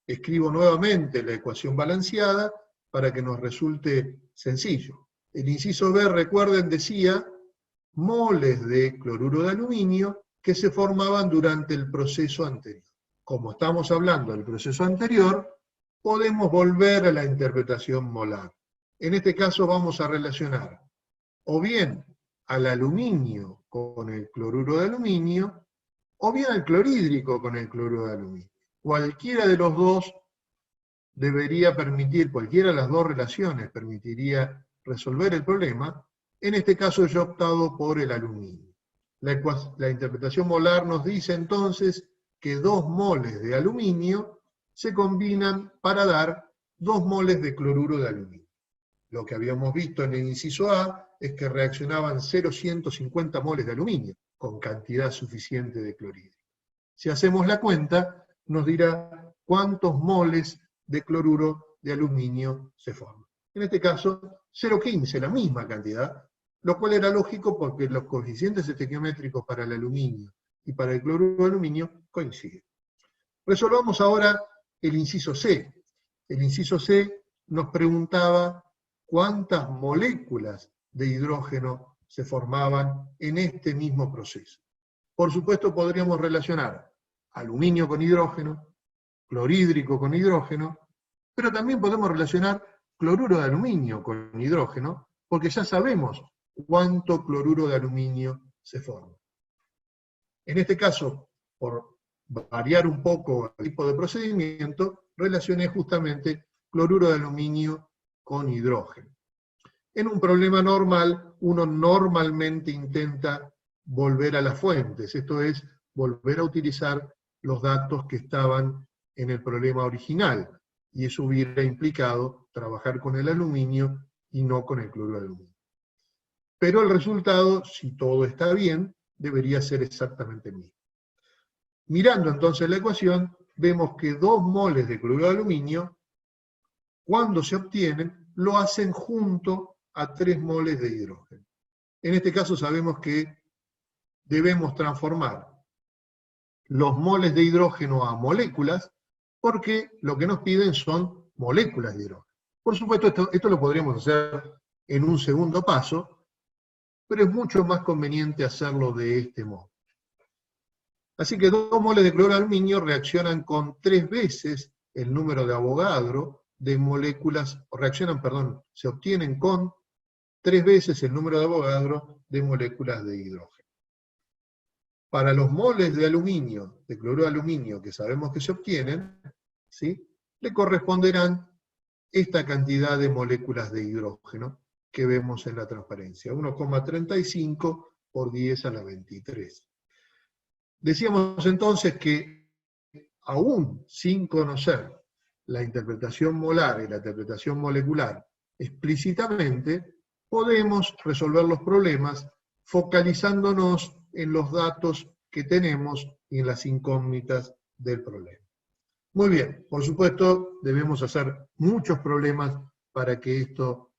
Escribo nuevamente la ecuación balanceada para que nos resulte sencillo. El inciso B, recuerden, decía moles de cloruro de aluminio que se formaban durante el proceso anterior. Como estamos hablando del proceso anterior, podemos volver a la interpretación molar. En este caso vamos a relacionar o bien al aluminio con el cloruro de aluminio, o bien al clorhídrico con el cloruro de aluminio. Cualquiera de los dos debería permitir, cualquiera de las dos relaciones permitiría resolver el problema. En este caso yo he optado por el aluminio. La interpretación molar nos dice entonces que 2 moles de aluminio se combinan para dar 2 moles de cloruro de aluminio. Lo que habíamos visto en el inciso A es que reaccionaban 0,150 moles de aluminio, con cantidad suficiente de clorhídrico. Si hacemos la cuenta, nos dirá cuántos moles de cloruro de aluminio se forman. En este caso, 0,15, la misma cantidad, lo cual era lógico porque los coeficientes estequiométricos para el aluminio y para el cloruro de aluminio coinciden. Resolvamos ahora el inciso C. El inciso C nos preguntaba cuántas moléculas de hidrógeno se formaban en este mismo proceso. Por supuesto podríamos relacionar aluminio con hidrógeno, clorhídrico con hidrógeno, pero también podemos relacionar cloruro de aluminio con hidrógeno, porque ya sabemos cuánto cloruro de aluminio se forma. En este caso, por variar un poco el tipo de procedimiento, relacioné justamente cloruro de aluminio con hidrógeno. En un problema normal, uno normalmente intenta volver a las fuentes, esto es, volver a utilizar los datos que estaban en el problema original, y eso hubiera implicado trabajar con el aluminio y no con el cloruro de aluminio. Pero el resultado, si todo está bien, debería ser exactamente el mismo. Mirando entonces la ecuación, vemos que 2 moles de cloruro de aluminio, cuando se obtienen, lo hacen junto a 3 moles de hidrógeno. En este caso sabemos que debemos transformar los moles de hidrógeno a moléculas, porque lo que nos piden son moléculas de hidrógeno. Por supuesto, esto lo podríamos hacer en un segundo paso, pero es mucho más conveniente hacerlo de este modo. Así que 2 moles de cloruro de aluminio reaccionan con 3 veces el número de Avogadro de moléculas, se obtienen con 3 veces el número de Avogadro de moléculas de hidrógeno. Para los moles de aluminio, de cloruro de aluminio que sabemos que se obtienen, ¿sí?, le corresponderán esta cantidad de moléculas de hidrógeno que vemos en la transparencia, 1,35 por 10 a la 23. Decíamos entonces que, aún sin conocer la interpretación molar y la interpretación molecular explícitamente, podemos resolver los problemas focalizándonos en los datos que tenemos y en las incógnitas del problema. Muy bien, por supuesto, debemos hacer muchos problemas para que esto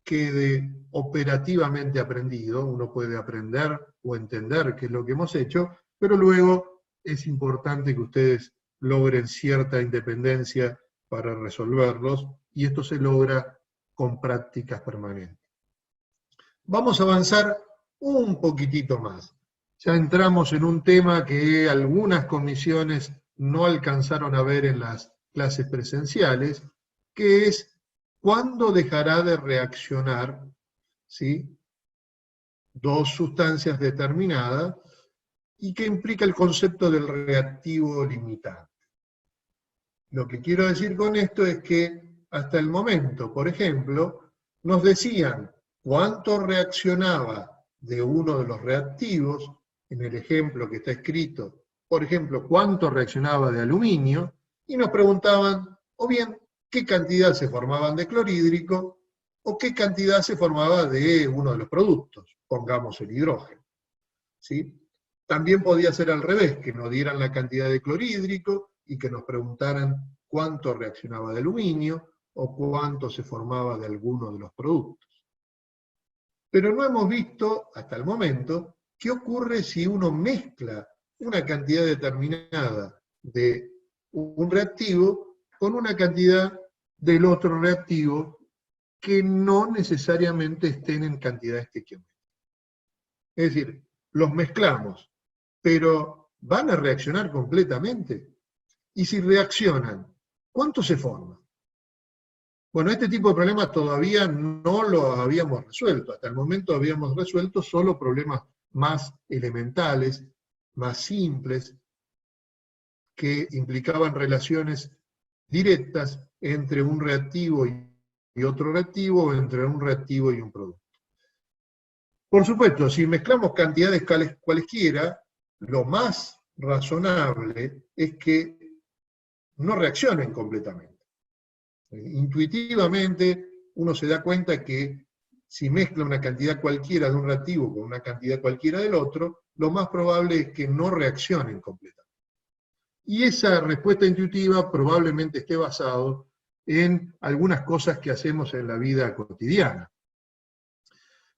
quede operativamente aprendido. Uno puede aprender o entender qué es lo que hemos hecho, pero luego es importante que ustedes logren cierta independencia para resolverlos, y esto se logra con prácticas permanentes. Vamos a avanzar un poquitito más. Ya entramos en un tema que algunas comisiones no alcanzaron a ver en las clases presenciales, que es cuándo dejará de reaccionar, ¿sí?, dos sustancias determinadas, y que implica el concepto del reactivo limitante. Lo que quiero decir con esto es que hasta el momento, por ejemplo, nos decían cuánto reaccionaba de uno de los reactivos, en el ejemplo que está escrito, por ejemplo, cuánto reaccionaba de aluminio, y nos preguntaban, o bien, qué cantidad se formaban de clorhídrico, o qué cantidad se formaba de uno de los productos, pongamos el hidrógeno, ¿sí? También podía ser al revés, que nos dieran la cantidad de clorhídrico y que nos preguntaran cuánto reaccionaba de aluminio, o cuánto se formaba de alguno de los productos. Pero no hemos visto, hasta el momento, qué ocurre si uno mezcla una cantidad determinada de un reactivo con una cantidad del otro reactivo que no necesariamente estén en cantidad estequiométrica. Es decir, los mezclamos, pero ¿van a reaccionar completamente? Y si reaccionan, ¿cuánto se forma? Bueno, este tipo de problemas todavía no lo habíamos resuelto. Hasta el momento habíamos resuelto solo problemas más elementales, más simples, que implicaban relaciones directas entre un reactivo y otro reactivo, o entre un reactivo y un producto. Por supuesto, si mezclamos cantidades cualesquiera, lo más razonable es que no reaccionen completamente. Intuitivamente uno se da cuenta que si mezcla una cantidad cualquiera de un reactivo con una cantidad cualquiera del otro, lo más probable es que no reaccionen completamente. Y esa respuesta intuitiva probablemente esté basado en algunas cosas que hacemos en la vida cotidiana.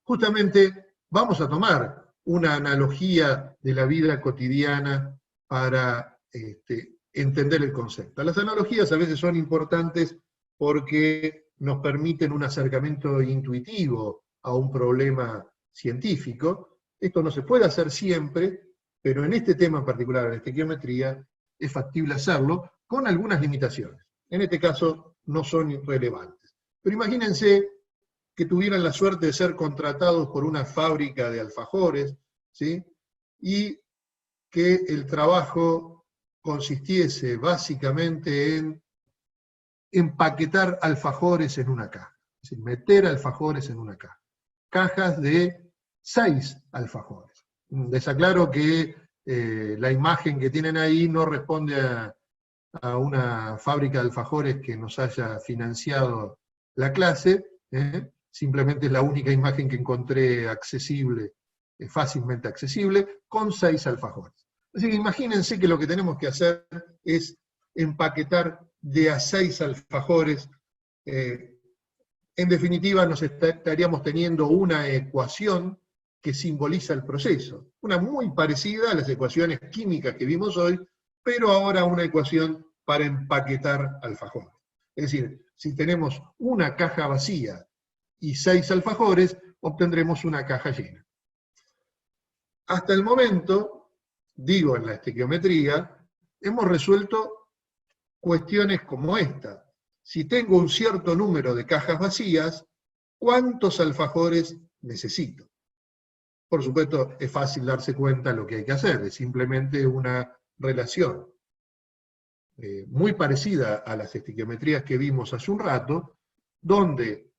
Justamente vamos a tomar una analogía de la vida cotidiana para entender el concepto. Las analogías a veces son importantes porque nos permiten un acercamiento intuitivo a un problema científico. Esto no se puede hacer siempre, pero en este tema en particular, en la estequiometría, es factible hacerlo con algunas limitaciones. En este caso no son relevantes. Pero imagínense que tuvieran la suerte de ser contratados por una fábrica de alfajores, ¿sí?, y que el trabajo consistiese básicamente en empaquetar alfajores en una caja, es decir, meter alfajores en una caja. Cajas de 6 alfajores. Les aclaro que la imagen que tienen ahí no responde a una fábrica de alfajores que nos haya financiado la clase, simplemente es la única imagen que encontré accesible, fácilmente accesible, con 6 alfajores. Así que imagínense que lo que tenemos que hacer es empaquetar de a 6 alfajores. En definitiva, nos estaríamos teniendo una ecuación que simboliza el proceso, una muy parecida a las ecuaciones químicas que vimos hoy, pero ahora una ecuación para empaquetar alfajores. Es decir, si tenemos una caja vacía y 6 alfajores, obtendremos una caja llena. Hasta el momento, digo en la estequiometría, hemos resuelto cuestiones como esta. Si tengo un cierto número de cajas vacías, ¿cuántos alfajores necesito? Por supuesto, es fácil darse cuenta de lo que hay que hacer, es simplemente una relación muy parecida a las estequiometrías que vimos hace un rato, donde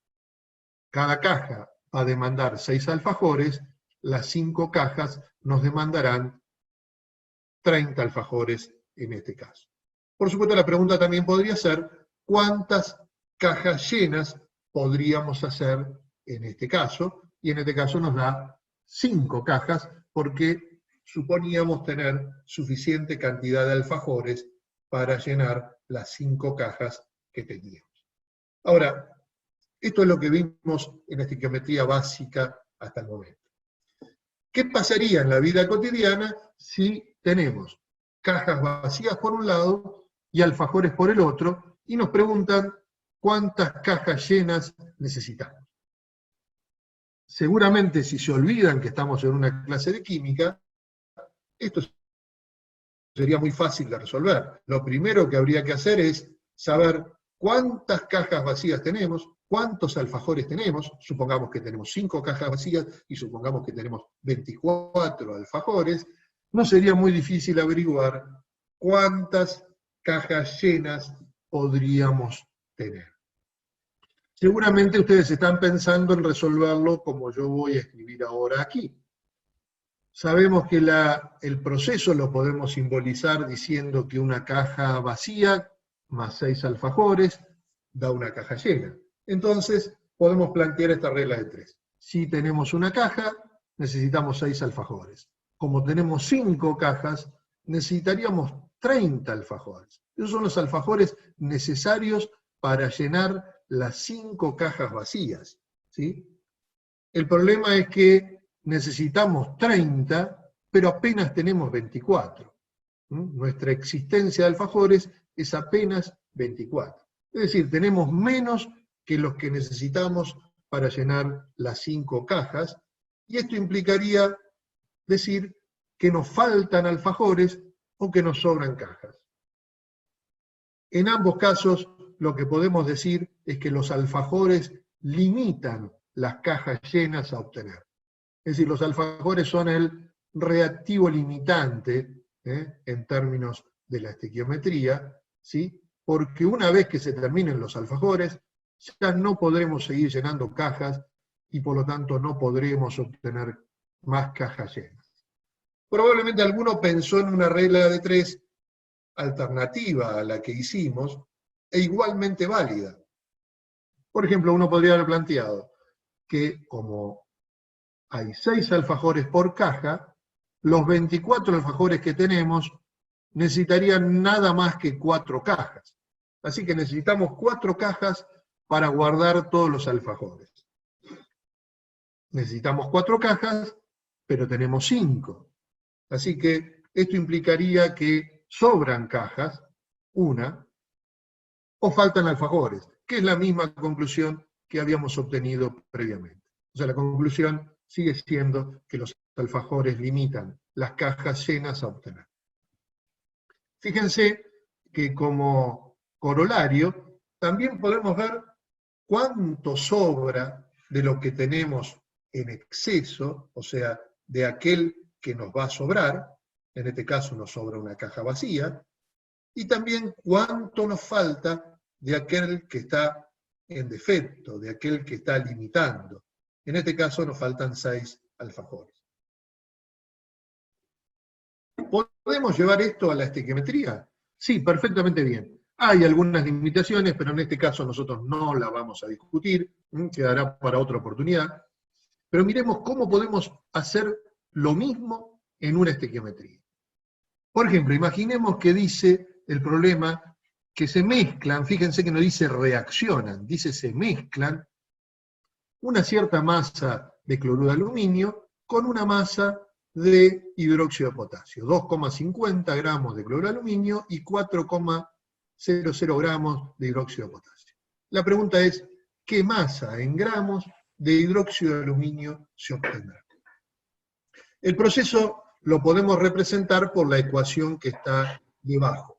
cada caja va a demandar 6 alfajores, las 5 cajas nos demandarán 30 alfajores en este caso. Por supuesto, la pregunta también podría ser, ¿cuántas cajas llenas podríamos hacer en este caso? Y en este caso nos da 5 cajas, porque suponíamos tener suficiente cantidad de alfajores para llenar las 5 cajas que teníamos. Ahora, esto es lo que vimos en la estequiometría básica hasta el momento. ¿Qué pasaría en la vida cotidiana si tenemos cajas vacías por un lado y alfajores por el otro, y nos preguntan cuántas cajas llenas necesitamos? Seguramente si se olvidan que estamos en una clase de química, esto sería muy fácil de resolver. Lo primero que habría que hacer es saber cuántas cajas vacías tenemos, cuántos alfajores tenemos, supongamos que tenemos 5 cajas vacías y supongamos que tenemos 24 alfajores, no sería muy difícil averiguar cuántas cajas llenas podríamos tener. Seguramente ustedes están pensando en resolverlo como yo voy a escribir ahora aquí. Sabemos que el proceso lo podemos simbolizar diciendo que una caja vacía más 6 alfajores da una caja llena. Entonces podemos plantear esta regla de 3. Si tenemos una caja, necesitamos 6 alfajores. Como tenemos 5 cajas, necesitaríamos 30 alfajores. Esos son los alfajores necesarios para llenar las 5 cajas vacías, ¿sí? El problema es que necesitamos 30, pero apenas tenemos 24. Nuestra existencia de alfajores es apenas 24. Es decir, tenemos menos que los que necesitamos para llenar las 5 cajas, y esto implicaría decir que nos faltan alfajores o que nos sobran cajas. En ambos casos, lo que podemos decir es que los alfajores limitan las cajas llenas a obtener. Es decir, los alfajores son el reactivo limitante, en términos de la estequiometría, ¿sí? Porque una vez que se terminen los alfajores, ya no podremos seguir llenando cajas y por lo tanto no podremos obtener más cajas llenas. Probablemente alguno pensó en una regla de 3 alternativa a la que hicimos, e igualmente válida. Por ejemplo, uno podría haber planteado que como hay 6 alfajores por caja, los 24 alfajores que tenemos necesitarían nada más que 4 cajas. Así que necesitamos 4 cajas para guardar todos los alfajores. Necesitamos 4 cajas, pero tenemos 5. Así que esto implicaría que sobran cajas, una, o faltan alfajores, que es la misma conclusión que habíamos obtenido previamente. O sea, la conclusión sigue siendo que los alfajores limitan las cajas llenas a obtener. Fíjense que como corolario, también podemos ver cuánto sobra de lo que tenemos en exceso, o sea, de aquel que nos va a sobrar, en este caso nos sobra una caja vacía, y también cuánto nos falta de aquel que está en defecto, de aquel que está limitando. En este caso nos faltan 6 alfajores. ¿Podemos llevar esto a la estequiometría? Sí, perfectamente bien. Hay algunas limitaciones, pero en este caso nosotros no la vamos a discutir, quedará para otra oportunidad. Pero miremos cómo podemos hacer lo mismo en una estequiometría. Por ejemplo, imaginemos que dice el problema que se mezclan, fíjense que no dice reaccionan, dice se mezclan una cierta masa de cloruro de aluminio con una masa de hidróxido de potasio, 2,50 gramos de cloruro de aluminio y 4,00 gramos de hidróxido de potasio. La pregunta es, ¿qué masa en gramos de hidróxido de aluminio se obtendrá? El proceso lo podemos representar por la ecuación que está debajo.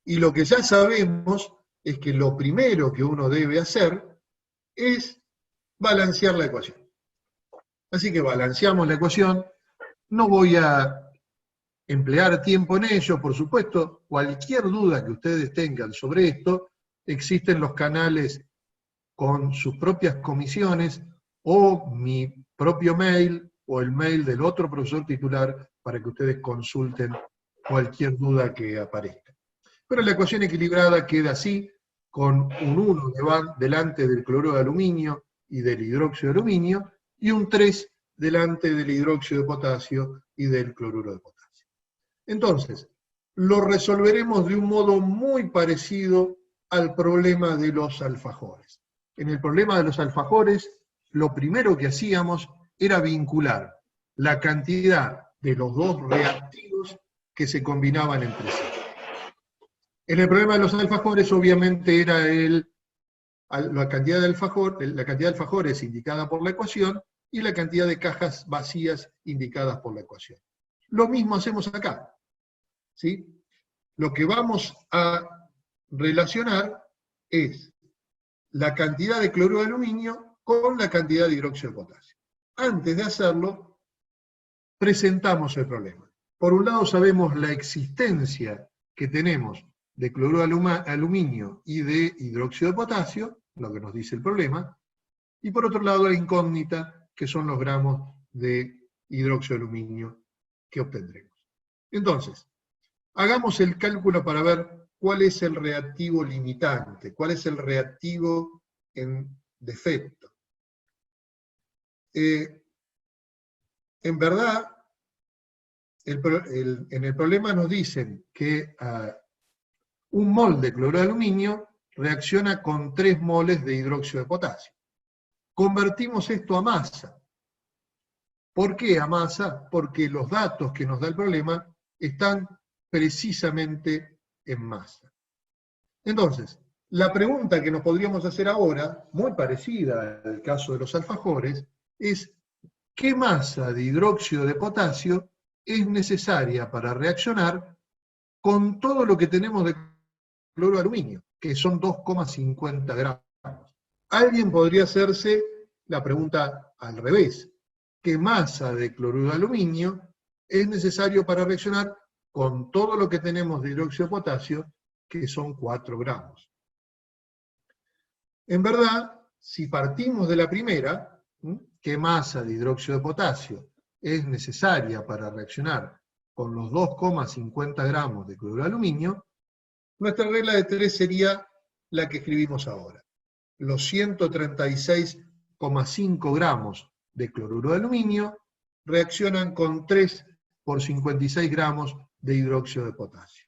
Y lo que ya sabemos es que lo primero que uno debe hacer es balancear la ecuación. Así que balanceamos la ecuación. No voy a emplear tiempo en ello, por supuesto. Cualquier duda que ustedes tengan sobre esto, existen los canales con sus propias comisiones, o mi propio mail, o el mail del otro profesor titular, para que ustedes consulten cualquier duda que aparezca. Pero la ecuación equilibrada queda así, con un 1 delante del cloruro de aluminio y del hidróxido de aluminio, y un 3 delante del hidróxido de potasio y del cloruro de potasio. Entonces, lo resolveremos de un modo muy parecido al problema de los alfajores. En el problema de los alfajores, lo primero que hacíamos era vincular la cantidad de los dos reactivos que se combinaban entre sí. En el problema de los alfajores, obviamente, era la cantidad de alfajores indicada por la ecuación y la cantidad de cajas vacías indicadas por la ecuación. Lo mismo hacemos acá, ¿sí? Lo que vamos a relacionar es la cantidad de cloruro de aluminio con la cantidad de hidróxido de potasio. Antes de hacerlo, presentamos el problema. Por un lado sabemos la existencia que tenemos de cloruro de aluminio y de hidróxido de potasio, lo que nos dice el problema, y por otro lado la incógnita, que son los gramos de hidróxido de aluminio que obtendremos. Entonces, hagamos el cálculo para ver cuál es el reactivo limitante, cuál es el reactivo en defecto. En verdad, en el problema nos dicen que un mol de cloruro de aluminio reacciona con 3 moles de hidróxido de potasio. Convertimos esto a masa. ¿Por qué a masa? Porque los datos que nos da el problema están precisamente en masa. Entonces, la pregunta que nos podríamos hacer ahora, muy parecida al caso de los alfajores, es ¿qué masa de hidróxido de potasio es necesaria para reaccionar con todo lo que tenemos de cloruro de aluminio, que son 2,50 gramos? Alguien podría hacerse la pregunta al revés. ¿Qué masa de cloruro de aluminio es necesario para reaccionar con todo lo que tenemos de hidróxido de potasio, que son 4 gramos? En verdad, si partimos de la primera, ¿qué masa de hidróxido de potasio es necesaria para reaccionar con los 2,50 gramos de cloruro de aluminio? Nuestra regla de 3 sería la que escribimos ahora. Los 136,5 gramos de cloruro de aluminio reaccionan con 3 por 56 gramos de hidróxido de potasio.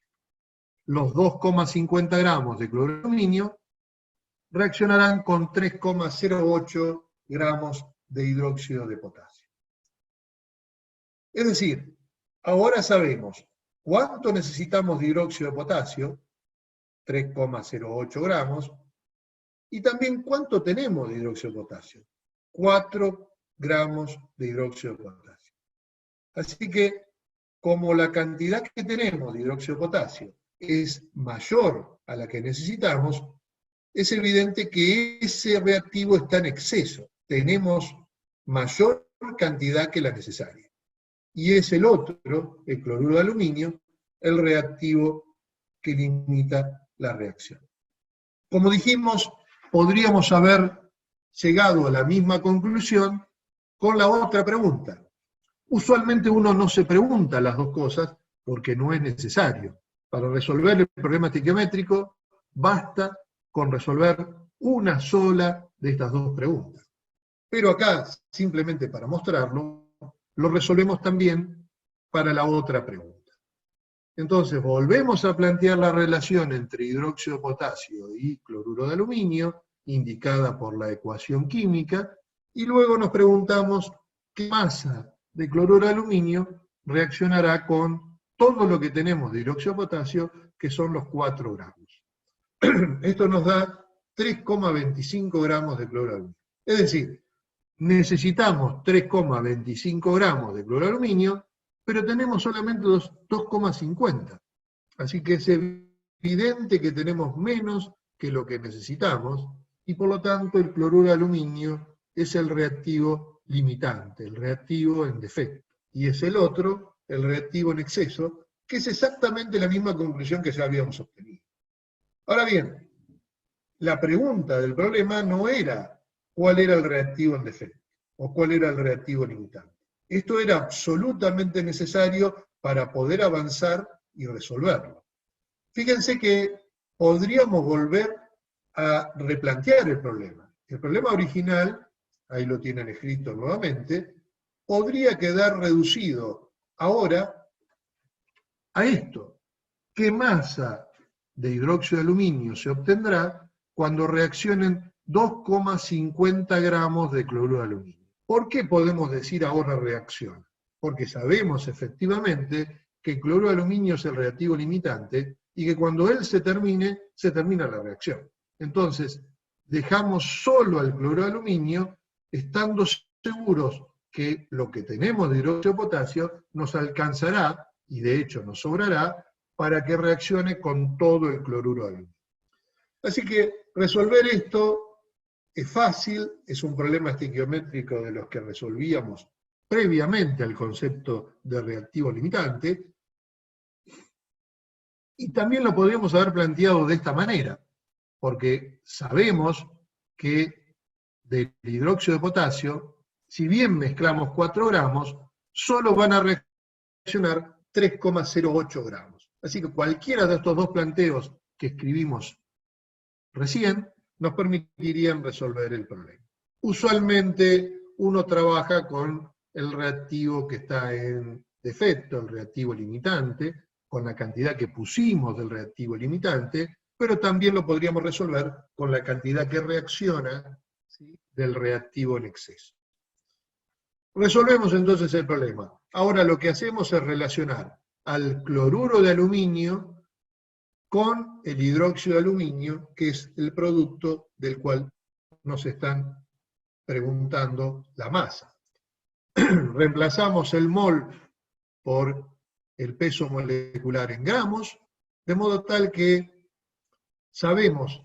Los 2,50 gramos de cloruro de aluminio reaccionarán con 3,08 gramos de hidróxido de potasio. Es decir, ahora sabemos cuánto necesitamos de hidróxido de potasio, 3,08 gramos, y también cuánto tenemos de hidróxido de potasio, 4 gramos de hidróxido de potasio. Así que, como la cantidad que tenemos de hidróxido de potasio es mayor a la que necesitamos, es evidente que ese reactivo está en exceso. Tenemos mayor cantidad que la necesaria. Y es el otro, el cloruro de aluminio, el reactivo que limita la reacción. Como dijimos, podríamos haber llegado a la misma conclusión con la otra pregunta. Usualmente uno no se pregunta las dos cosas porque no es necesario. Para resolver el problema estequiométrico basta con resolver una sola de estas dos preguntas. Pero acá, simplemente para mostrarlo, lo resolvemos también para la otra pregunta. Entonces volvemos a plantear la relación entre hidróxido de potasio y cloruro de aluminio, indicada por la ecuación química, y luego nos preguntamos qué masa de cloruro de aluminio reaccionará con todo lo que tenemos de hidróxido de potasio, que son los 4 gramos. Esto nos da 3,25 gramos de cloruro de aluminio. Es decir, necesitamos 3,25 gramos de cloruro de aluminio, pero tenemos solamente 2,50. Así que es evidente que tenemos menos que lo que necesitamos, y por lo tanto el cloruro de aluminio es el reactivo limitante, el reactivo en defecto. Y es el otro, el reactivo en exceso, que es exactamente la misma conclusión que ya habíamos obtenido. Ahora bien, la pregunta del problema no era cuál era el reactivo en defecto, o cuál era el reactivo limitante. Esto era absolutamente necesario para poder avanzar y resolverlo. Fíjense que podríamos volver a replantear el problema. El problema original, ahí lo tienen escrito nuevamente, podría quedar reducido ahora a esto. ¿qué masa de hidróxido de aluminio se obtendrá cuando reaccionen 2,50 gramos de cloruro de aluminio? ¿Por qué podemos decir ahora reacciona? Porque sabemos efectivamente que el cloruro de aluminio es el reactivo limitante y que cuando él se termina la reacción. Entonces, dejamos solo al cloruro de aluminio, estando seguros que lo que tenemos de hidróxido de potasio nos alcanzará, y de hecho nos sobrará, para que reaccione con todo el cloruro de aluminio. Así que resolver esto es fácil, es un problema estequiométrico de los que resolvíamos previamente al concepto de reactivo limitante, y también lo podríamos haber planteado de esta manera, porque sabemos que del hidróxido de potasio, si bien mezclamos 4 gramos, solo van a reaccionar 3,08 gramos. Así que cualquiera de estos dos planteos que escribimos recién nos permitirían resolver el problema. Usualmente uno trabaja con el reactivo que está en defecto, el reactivo limitante, con la cantidad que pusimos del reactivo limitante, pero también lo podríamos resolver con la cantidad que reacciona, ¿sí?, del reactivo en exceso. Resolvemos entonces el problema. Ahora lo que hacemos es relacionar al cloruro de aluminio con el hidróxido de aluminio, que es el producto del cual nos están preguntando la masa. Reemplazamos el mol por el peso molecular en gramos, de modo tal que sabemos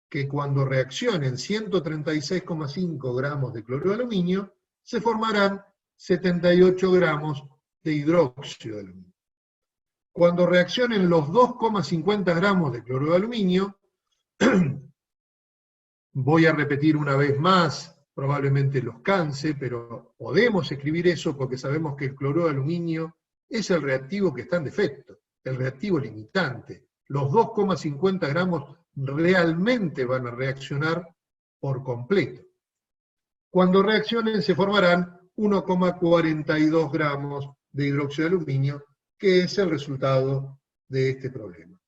que cuando reaccionen 136,5 gramos de cloruro de aluminio, se formarán 78 gramos de hidróxido de aluminio. Cuando reaccionen los 2,50 gramos de cloruro de aluminio, voy a repetir una vez más, probablemente los canse, pero podemos escribir eso porque sabemos que el cloruro de aluminio es el reactivo que está en defecto, el reactivo limitante. Los 2,50 gramos realmente van a reaccionar por completo. Cuando reaccionen se formarán 1,42 gramos de hidróxido de aluminio, que es el resultado de este problema.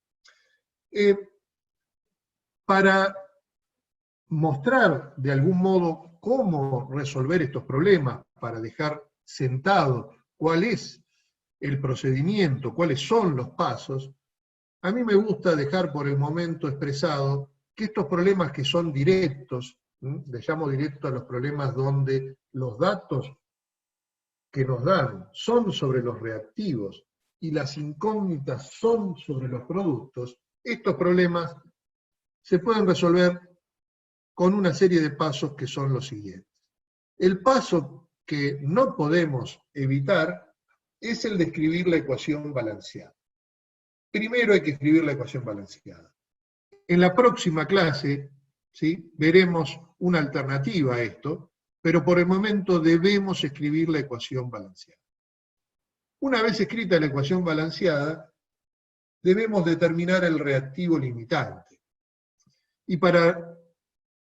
Para mostrar de algún modo cómo resolver estos problemas, para dejar sentado cuál es el procedimiento, cuáles son los pasos, a mí me gusta dejar por el momento expresado que estos problemas que son directos, le llamo directo a los problemas donde los datos que nos dan son sobre los reactivos y las incógnitas son sobre los productos, estos problemas se pueden resolver con una serie de pasos que son los siguientes. El paso que no podemos evitar es el de escribir la ecuación balanceada. Primero hay que escribir la ecuación balanceada. En la próxima clase, ¿sí?, veremos una alternativa a esto, pero por el momento debemos escribir la ecuación balanceada. Una vez escrita la ecuación balanceada, debemos determinar el reactivo limitante. Y para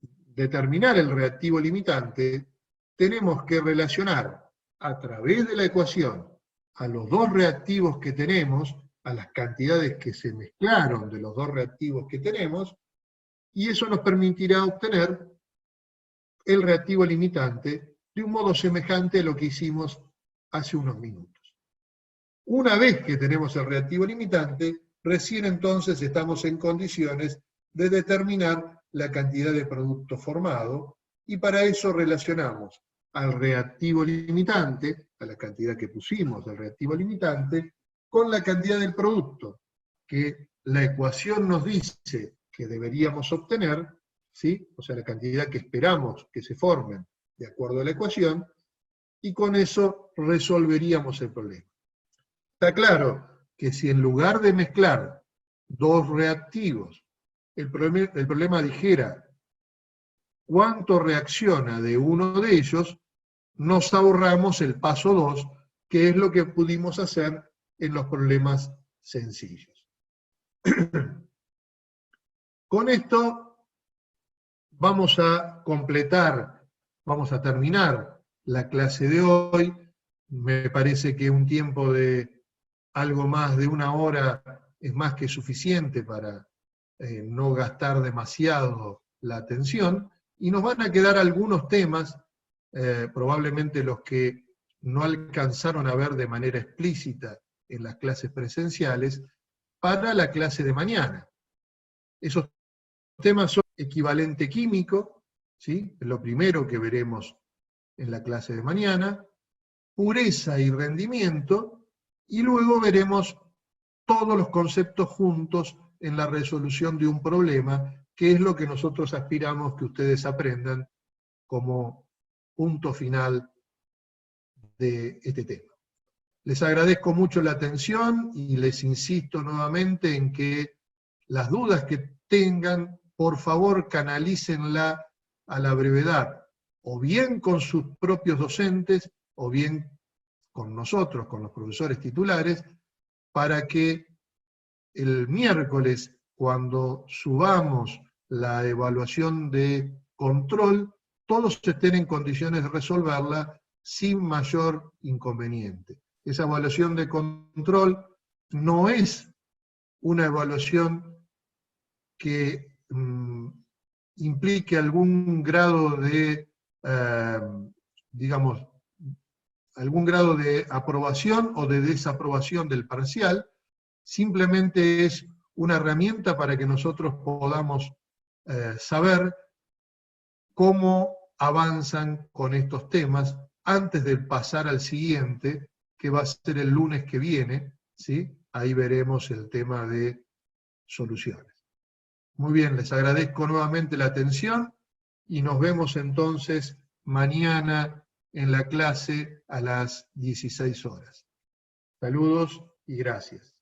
determinar el reactivo limitante, tenemos que relacionar a través de la ecuación a los dos reactivos que tenemos, a las cantidades que se mezclaron de los dos reactivos que tenemos, y eso nos permitirá obtener el reactivo limitante de un modo semejante a lo que hicimos hace unos minutos. Una vez que tenemos el reactivo limitante, recién entonces estamos en condiciones de determinar la cantidad de producto formado, y para eso relacionamos al reactivo limitante, a la cantidad que pusimos del reactivo limitante, con la cantidad del producto, que la ecuación nos dice que deberíamos obtener, ¿sí?, o sea, la cantidad que esperamos que se formen de acuerdo a la ecuación, y con eso resolveríamos el problema. Está claro que si en lugar de mezclar dos reactivos, el problema dijera cuánto reacciona de uno de ellos, nos ahorramos el paso 2, que es lo que pudimos hacer en los problemas sencillos. Con esto vamos a completar, vamos a terminar la clase de hoy. Me parece que un tiempo de algo más de 1 hora es más que suficiente para no gastar demasiado la atención, y nos van a quedar algunos temas, probablemente los que no alcanzaron a ver de manera explícita en las clases presenciales, para la clase de mañana. Esos temas son equivalente químico, ¿sí? Es lo primero que veremos en la clase de mañana, pureza y rendimiento, y luego veremos todos los conceptos juntos en la resolución de un problema, que es lo que nosotros aspiramos que ustedes aprendan como punto final de este tema. Les agradezco mucho la atención y les insisto nuevamente en que las dudas que tengan, por favor canalícenla a la brevedad, o bien con sus propios docentes, o bien con nosotros, con los profesores titulares, para que el miércoles, cuando subamos la evaluación de control, todos estén en condiciones de resolverla sin mayor inconveniente. Esa evaluación de control no es una evaluación que implique algún grado de, digamos, algún grado de aprobación o de desaprobación del parcial, simplemente es una herramienta para que nosotros podamos saber cómo avanzan con estos temas antes de pasar al siguiente, que va a ser el lunes que viene, ¿sí? Ahí veremos el tema de soluciones. Muy bien, les agradezco nuevamente la atención y nos vemos entonces mañana en la clase a las 16 horas. Saludos y gracias.